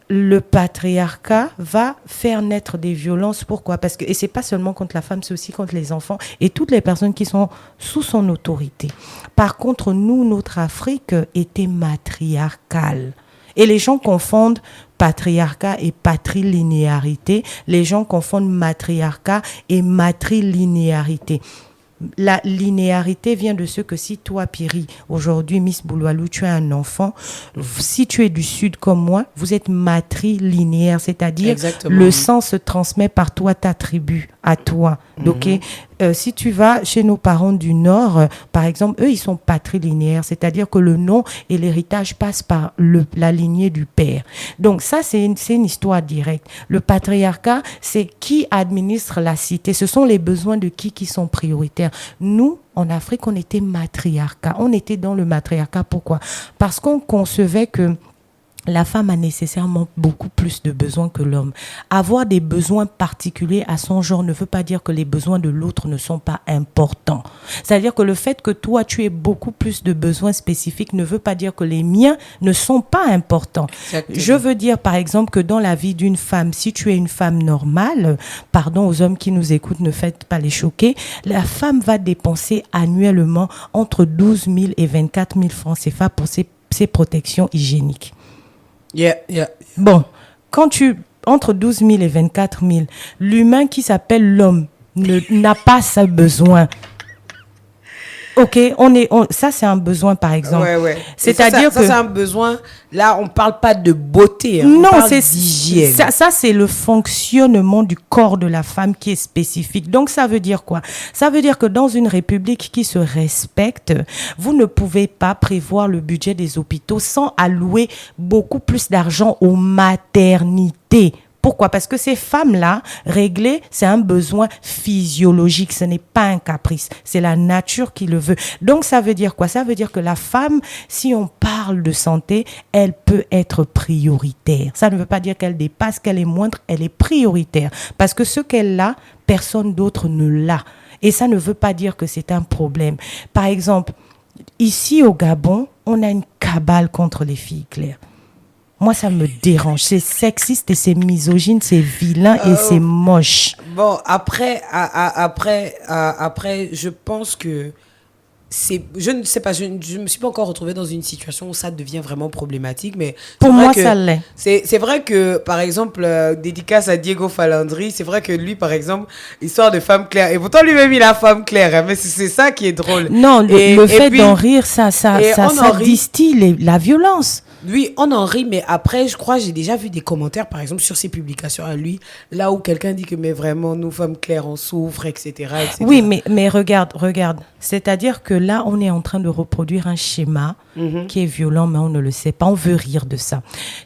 le patriarcat va faire naître des violences. Pourquoi? Parce que, et c'est pas seulement contre la femme, c'est aussi contre les enfants et toutes les personnes qui sont sous son autorité. Par contre, notre Afrique était matriarcale. Et les gens confondent patriarcat et patrilinéarité. Les gens confondent matriarcat et matrilinéarité. La linéarité vient de ce que si toi, Piri, aujourd'hui, Miss Bouloualou, tu as un enfant, si tu es du Sud comme moi, vous êtes matrilinéaire, c'est-à-dire le sang se transmet par toi, ta tribu, à toi. Donc, si tu vas chez nos parents du Nord, par exemple, eux, ils sont patrilinéaires, c'est-à-dire que le nom et l'héritage passent par la lignée du père. Donc, ça, c'est une histoire directe. Le patriarcat, c'est qui administre la cité. Ce sont les besoins de qui sont prioritaires. Nous, en Afrique, on était matriarcat. On était dans le matriarcat. Pourquoi? Parce qu'on concevait que la femme a nécessairement beaucoup plus de besoins que l'homme. Avoir des besoins particuliers à son genre ne veut pas dire que les besoins de l'autre ne sont pas importants. C'est-à-dire que le fait que toi, tu aies beaucoup plus de besoins spécifiques ne veut pas dire que les miens ne sont pas importants. Exactement. Je veux dire, par exemple, que dans la vie d'une femme, si tu es une femme normale, pardon aux hommes qui nous écoutent, ne faites pas les choquer, la femme va dépenser annuellement entre 12 000 et 24 000 francs CFA pour ses protections hygiéniques. Bon, entre 12 000 et 24 000, l'humain qui s'appelle l'homme n'a pas ce besoin. Ok, ça c'est un besoin par exemple. Ouais. C'est-à-dire ça, que c'est un besoin. Là, on parle pas de beauté. Non, on parle c'est d'hygiène. ça c'est le fonctionnement du corps de la femme qui est spécifique. Donc ça veut dire quoi? Ça veut dire que dans une république qui se respecte, vous ne pouvez pas prévoir le budget des hôpitaux sans allouer beaucoup plus d'argent aux maternités. Pourquoi? Parce que ces femmes-là, régler, c'est un besoin physiologique, ce n'est pas un caprice, c'est la nature qui le veut. Donc ça veut dire quoi? Ça veut dire que la femme, si on parle de santé, elle peut être prioritaire. Ça ne veut pas dire qu'elle dépasse, qu'elle est moindre, elle est prioritaire. Parce que ce qu'elle a, personne d'autre ne l'a. Et ça ne veut pas dire que c'est un problème. Par exemple, ici au Gabon, on a une cabale contre les filles claires. Moi, ça me dérange. C'est sexiste et c'est misogyne, c'est vilain et c'est moche. Bon, après, je pense que je ne sais pas, je me suis pas encore retrouvée dans une situation où ça devient vraiment problématique, mais pour moi, ça l'est. C'est vrai que, par exemple, dédicace à Diego Falandri, c'est vrai que lui, par exemple, histoire de femme claire, et pourtant lui-même il a femme claire, hein, mais c'est ça qui est drôle. Non, le fait puis, d'en rire, ça distille la violence. Oui, on en rit, mais après, je crois, j'ai déjà vu des commentaires, par exemple, sur ses publications à lui, là où quelqu'un dit que, mais vraiment, nous, femmes claires, on souffre, etc. Oui, mais regarde. C'est-à-dire que là, on est en train de reproduire un schéma qui est violent, mais on ne le sait pas. On veut rire de ça.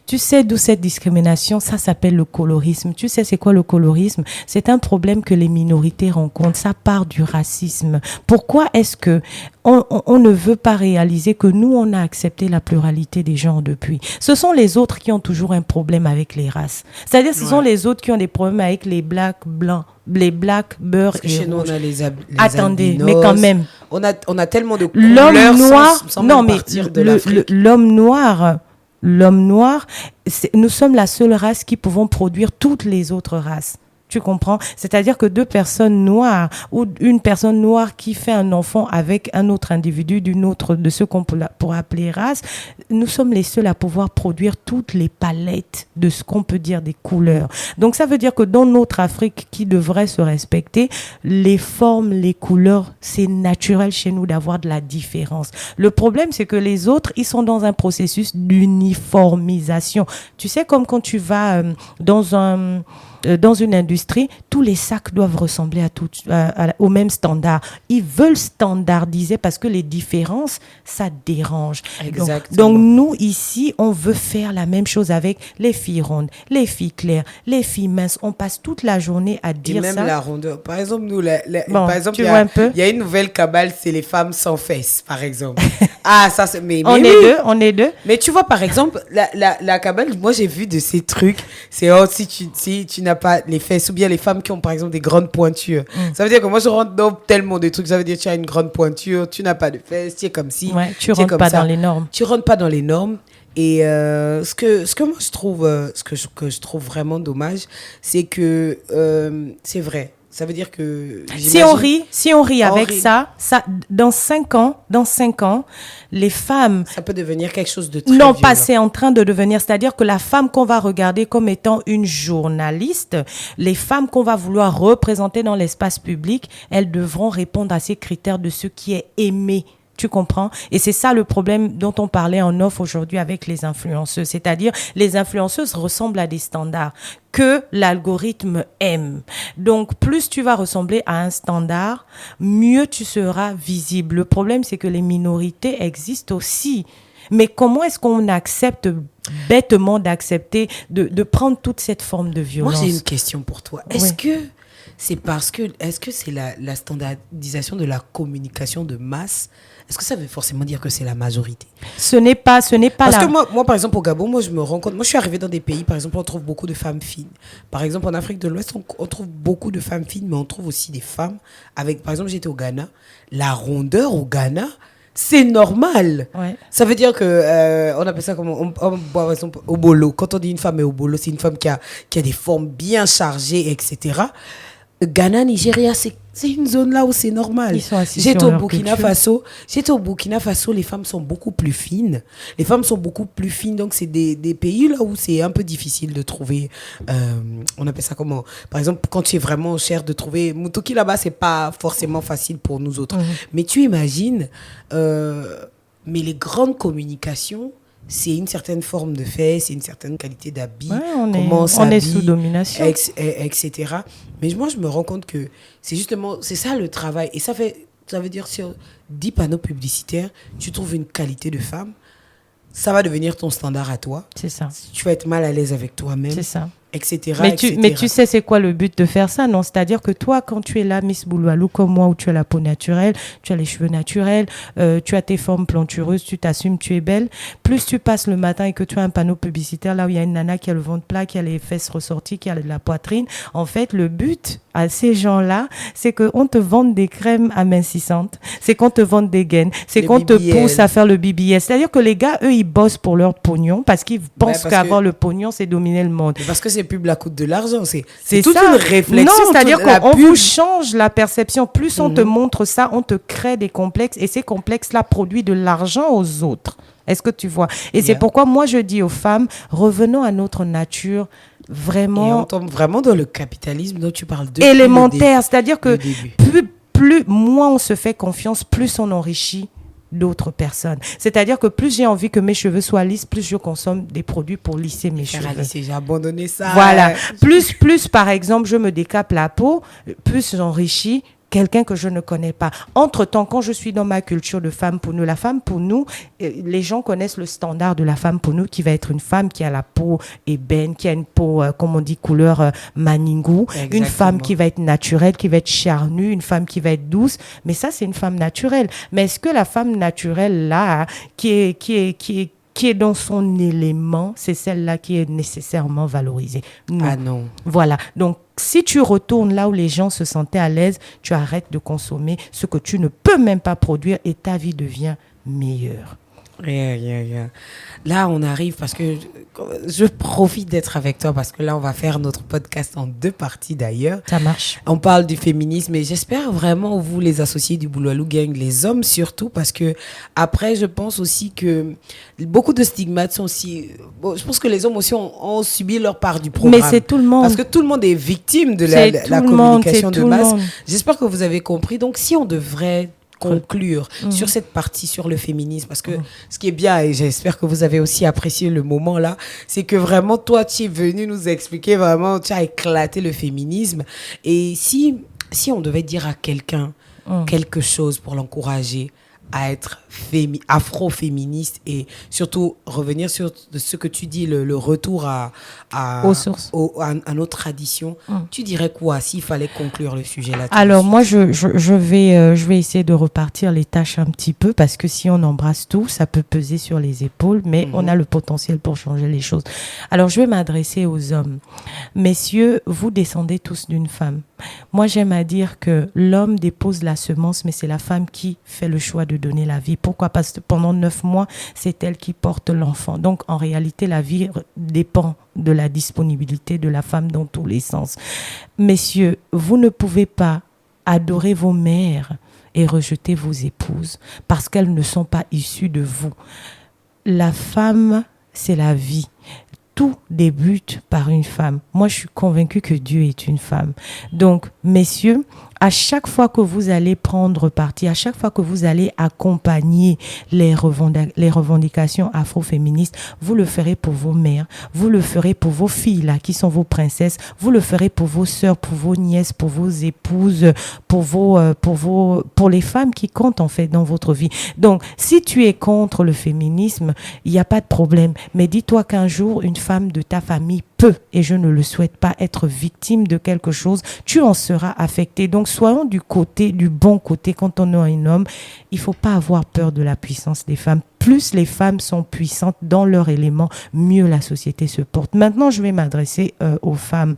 Tu sais d'où cette discrimination? Ça s'appelle le colorisme. Tu sais c'est quoi le colorisme? C'est un problème que les minorités rencontrent. Ça part du racisme. Pourquoi est-ce que on ne veut pas réaliser que nous, on a accepté la pluralité des genres depuis? Ce sont les autres qui ont toujours un problème avec les races. C'est-à-dire ce sont les autres qui ont des problèmes avec les blacks blancs. Les blacks, beurre parce que et chez nous, rouge. on a les Attendez, albinos, mais quand même. On a tellement de couleurs L'homme noir, sans non même mais partir de l'Afrique. l'homme noir, nous sommes la seule race qui pouvons produire toutes les autres races. Tu comprends? C'est-à-dire que deux personnes noires ou une personne noire qui fait un enfant avec un autre individu de ce qu'on pourrait appeler race, nous sommes les seuls à pouvoir produire toutes les palettes de ce qu'on peut dire des couleurs. Donc ça veut dire que dans notre Afrique qui devrait se respecter, les formes, les couleurs, c'est naturel chez nous d'avoir de la différence. Le problème, c'est que les autres, ils sont dans un processus d'uniformisation. Tu sais, comme quand tu vas dans une industrie, tous les sacs doivent ressembler au même standard. Ils veulent standardiser parce que les différences, ça dérange. Exactement. Donc nous, ici, on veut faire la même chose avec les filles rondes, les filles claires, les filles minces. On passe toute la journée à dire ça. Et même la rondeur. Par exemple, nous, Bon, par exemple, tu vois un peu. Il y a une nouvelle cabale, c'est les femmes sans fesses, par exemple. Ah, ça, c'est... Mais on oui. est deux. Mais tu vois, par exemple, la cabale, moi, j'ai vu de ces trucs. C'est, si tu n'as pas les fesses, ou bien les femmes qui ont, par exemple, des grandes pointures. Ça veut dire que moi, je rentre dans tellement de trucs. Ça veut dire que tu as une grande pointure, tu n'as pas de fesses, tu es comme si. Ouais, tu rentres pas dans les normes. Tu rentres pas dans les normes. Et ce que moi, je trouve, que je trouve vraiment dommage, c'est que c'est vrai. Ça veut dire que... Si on rit avec ça, dans 5 ans, les femmes... Ça peut devenir quelque chose de très Non, violent. pas c'est en train de devenir. C'est-à-dire que la femme qu'on va regarder comme étant une journaliste, les femmes qu'on va vouloir représenter dans l'espace public, elles devront répondre à ces critères de ce qui est aimé. Tu comprends? Et c'est ça le problème dont on parlait en off aujourd'hui avec les influenceuses. C'est-à-dire, les influenceuses ressemblent à des standards que l'algorithme aime. Donc, plus tu vas ressembler à un standard, mieux tu seras visible. Le problème, c'est que les minorités existent aussi. Mais comment est-ce qu'on accepte bêtement d'accepter, de prendre toute cette forme de violence? Moi, j'ai une question pour toi. Est-ce que c'est la standardisation de la communication de masse? Est-ce que ça veut forcément dire que c'est la majorité? Ce n'est pas Parce que moi, par exemple, au Gabon, moi, je me rends compte. Moi, je suis arrivée dans des pays, par exemple, on trouve beaucoup de femmes fines. Par exemple, en Afrique de l'Ouest, on trouve beaucoup de femmes fines, mais on trouve aussi des femmes avec, par exemple, j'étais au Ghana. La rondeur au Ghana, c'est normal. Ouais. Ça veut dire que, on appelle ça comme, par exemple, au bolo. Quand on dit une femme est au bolo, c'est une femme qui a des formes bien chargées, etc. Le Ghana, Nigeria, c'est une zone là où c'est normal. Ils sont assis J'étais sur au leur Burkina culture. Faso. J'étais au Burkina Faso, les femmes sont beaucoup plus fines. Les femmes sont beaucoup plus fines, donc c'est des pays là où c'est un peu difficile de trouver. On appelle ça comment? Par exemple, quand tu es vraiment cher de trouver Mutoki là-bas, c'est pas forcément facile pour nous autres. Mais tu imagines, mais les grandes communications, c'est une certaine forme de fait, c'est une certaine qualité d'habit, Ouais, comment on est s'habille, sous domination. etc. Mais moi, je me rends compte que c'est justement, c'est ça le travail. Et ça veut dire sur 10 panneaux publicitaires, tu trouves une qualité de femme, ça va devenir ton standard à toi. C'est ça. Tu vas être mal à l'aise avec toi-même, C'est ça. etc. Mais tu sais c'est quoi le but de faire ça, non? C'est-à-dire que toi, quand tu es là, Miss Bouloualou, comme moi, où tu as la peau naturelle, tu as les cheveux naturels, tu as tes formes plantureuses, tu t'assumes, tu es belle, plus tu passes le matin et que tu as un panneau publicitaire là où il y a une nana qui a le ventre plat, qui a les fesses ressorties, qui a de la poitrine, en fait, le but à ces gens-là, c'est qu'on te vende des crèmes amincissantes, c'est qu'on te vende des gaines, c'est Le qu'on te BBL. pousse à faire le BBL. C'est-à-dire que les gars, eux, ils bossent pour leur pognon parce qu'ils pensent parce qu'avoir que- le pognon, c'est dominer le monde. Parce que ces pubs là coûtent de l'argent. C'est C'est toute ça. une réflexion. Non, c'est-à-dire toute la qu'on pub. vous change la perception. Plus on te montre ça, on te crée des complexes et ces complexes-là produisent de l'argent aux autres. Est-ce que tu vois? Et c'est Yeah. pourquoi moi je dis aux femmes, revenons à notre nature Et on vraiment tombe vraiment dans le capitalisme dont tu parles depuis élémentaire. C'est-à-dire que le début. plus moins on se fait confiance, plus on enrichit d'autres personnes. C'est-à-dire que plus j'ai envie que mes cheveux soient lisses, plus je consomme des produits pour lisser mes cheveux. J'ai abandonné ça. Voilà. Plus, par exemple, je me décape la peau, plus j'enrichis quelqu'un que je ne connais pas. Entre-temps, quand je suis dans ma culture de femme pour nous, la femme pour nous, les gens connaissent le standard de la femme pour nous, qui va être une femme qui a la peau ébène, qui a une peau, comme on dit, couleur maningou, Exactement. une femme qui va être naturelle, qui va être charnue, une femme qui va être douce. Mais ça, c'est une femme naturelle. Mais est-ce que la femme naturelle, là, qui est dans son élément, c'est celle-là qui est nécessairement valorisée? Non. Ah non. Voilà. Donc, si tu retournes là où les gens se sentaient à l'aise, tu arrêtes de consommer ce que tu ne peux même pas produire et ta vie devient meilleure. Yeah. Là, on arrive parce que je profite d'être avec toi parce que là, on va faire notre podcast en 2 parties d'ailleurs. Ça marche. On parle du féminisme et j'espère vraiment, vous, les associés du Bouloualou Gang, les hommes surtout, parce que après, je pense aussi que beaucoup de stigmates sont aussi... Bon, je pense que les hommes aussi ont subi leur part du programme. Mais c'est tout le monde. Parce que tout le monde est victime de C'est la tout le monde, communication c'est de tout le masse. monde. J'espère que vous avez compris. Donc, si on devrait conclure sur cette partie sur le féminisme, parce que ce qui est bien, et j'espère que vous avez aussi apprécié le moment là, c'est que vraiment toi tu es venu nous expliquer, vraiment tu as éclaté le féminisme. Et si on devait dire à quelqu'un quelque chose pour l'encourager à être afro-féministe et surtout revenir sur ce que tu dis, le retour aux sources, à nos traditions, tu dirais quoi s'il fallait conclure le sujet là? Alors moi, je vais essayer de repartir les tâches un petit peu parce que si on embrasse tout, ça peut peser sur les épaules, mais on a le potentiel pour changer les choses. Alors je vais m'adresser aux hommes. Messieurs, vous descendez tous d'une femme. Moi, j'aime à dire que l'homme dépose la semence, mais c'est la femme qui fait le choix de donner la vie. Pourquoi? Parce que pendant 9 mois, c'est elle qui porte l'enfant. Donc, en réalité, la vie dépend de la disponibilité de la femme dans tous les sens. Messieurs, vous ne pouvez pas adorer vos mères et rejeter vos épouses parce qu'elles ne sont pas issues de vous. La femme, c'est la vie. Tout débute par une femme. Moi, je suis convaincue que Dieu est une femme. Donc, messieurs, à chaque fois que vous allez prendre parti, à chaque fois que vous allez accompagner les revendications afro-féministes, vous le ferez pour vos mères, vous le ferez pour vos filles là, qui sont vos princesses, vous le ferez pour vos sœurs, pour vos nièces, pour vos épouses, pour les femmes qui comptent en fait dans votre vie. Donc, si tu es contre le féminisme, il n'y a pas de problème. Mais dis-toi qu'un jour, une femme de ta famille peut, et je ne le souhaite pas, être victime de quelque chose, tu en seras affecté. Donc, soyons du bon côté quand on est un homme. Il ne faut pas avoir peur de la puissance des femmes. Plus les femmes sont puissantes dans leur élément, mieux la société se porte. Maintenant, je vais m'adresser aux femmes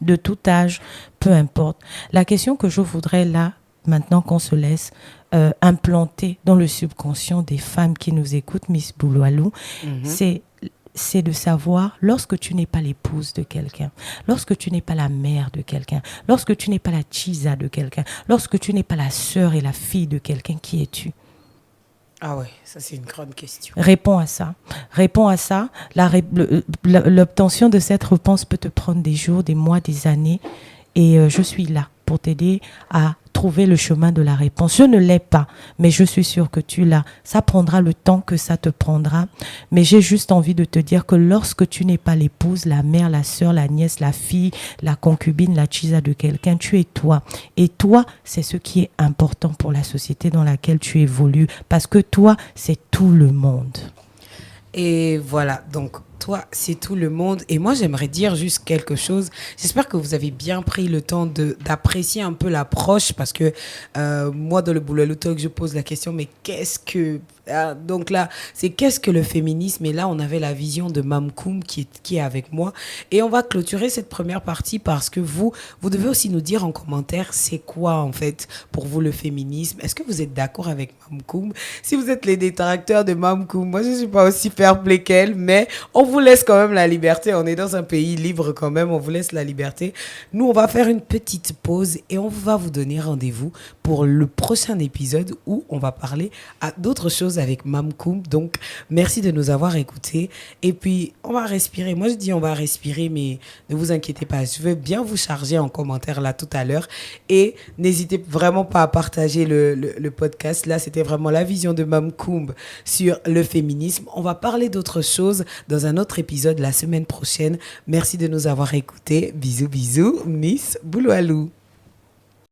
de tout âge, peu importe. La question que je voudrais là, maintenant qu'on se laisse implanter dans le subconscient des femmes qui nous écoutent, Miss Bouloualou, c'est de savoir, lorsque tu n'es pas l'épouse de quelqu'un, lorsque tu n'es pas la mère de quelqu'un, lorsque tu n'es pas la chisa de quelqu'un, lorsque tu n'es pas la sœur et la fille de quelqu'un, qui es-tu? Ah ouais, ça c'est une grande question. Réponds à ça. Réponds à ça. L'obtention de cette réponse peut te prendre des jours, des mois, des années. Et je suis là pour t'aider à trouver le chemin de la réponse. Je ne l'ai pas, mais je suis sûre que tu l'as. Ça prendra le temps que ça te prendra. Mais j'ai juste envie de te dire que lorsque tu n'es pas l'épouse, la mère, la sœur, la nièce, la fille, la concubine, la chisa de quelqu'un, tu es toi. Et toi, c'est ce qui est important pour la société dans laquelle tu évolues. Parce que toi, c'est tout le monde. Et voilà, donc toi, c'est tout le monde. Et moi, j'aimerais dire juste quelque chose. J'espère que vous avez bien pris le temps d'apprécier un peu l'approche parce que moi, dans le Boulalou Talk, je pose la question, mais qu'est-ce que... donc là, c'est qu'est-ce que le féminisme? Et là, on avait la vision de Mam Koum qui est avec moi. Et on va clôturer cette première partie parce que vous devez aussi nous dire en commentaire, c'est quoi en fait pour vous le féminisme? Est-ce que vous êtes d'accord avec Mam Koum? Si vous êtes les détracteurs de Mam Koum, moi, je ne suis pas aussi fair-play qu'elle, mais on vous laisse quand même la liberté. On est dans un pays libre quand même. On vous laisse la liberté. Nous, on va faire une petite pause et on va vous donner rendez-vous pour le prochain épisode où on va parler à d'autres choses avec Mam Koum. Donc, merci de nous avoir écoutés. Et puis, on va respirer. Moi, je dis on va respirer, mais ne vous inquiétez pas. Je veux bien vous charger en commentaire là tout à l'heure. Et n'hésitez vraiment pas à partager le podcast. Là, c'était vraiment la vision de Mam Koum sur le féminisme. On va parler d'autres choses dans un autre épisode la semaine prochaine. Merci de nous avoir écoutés. Bisous, bisous, Miss Bouloualou.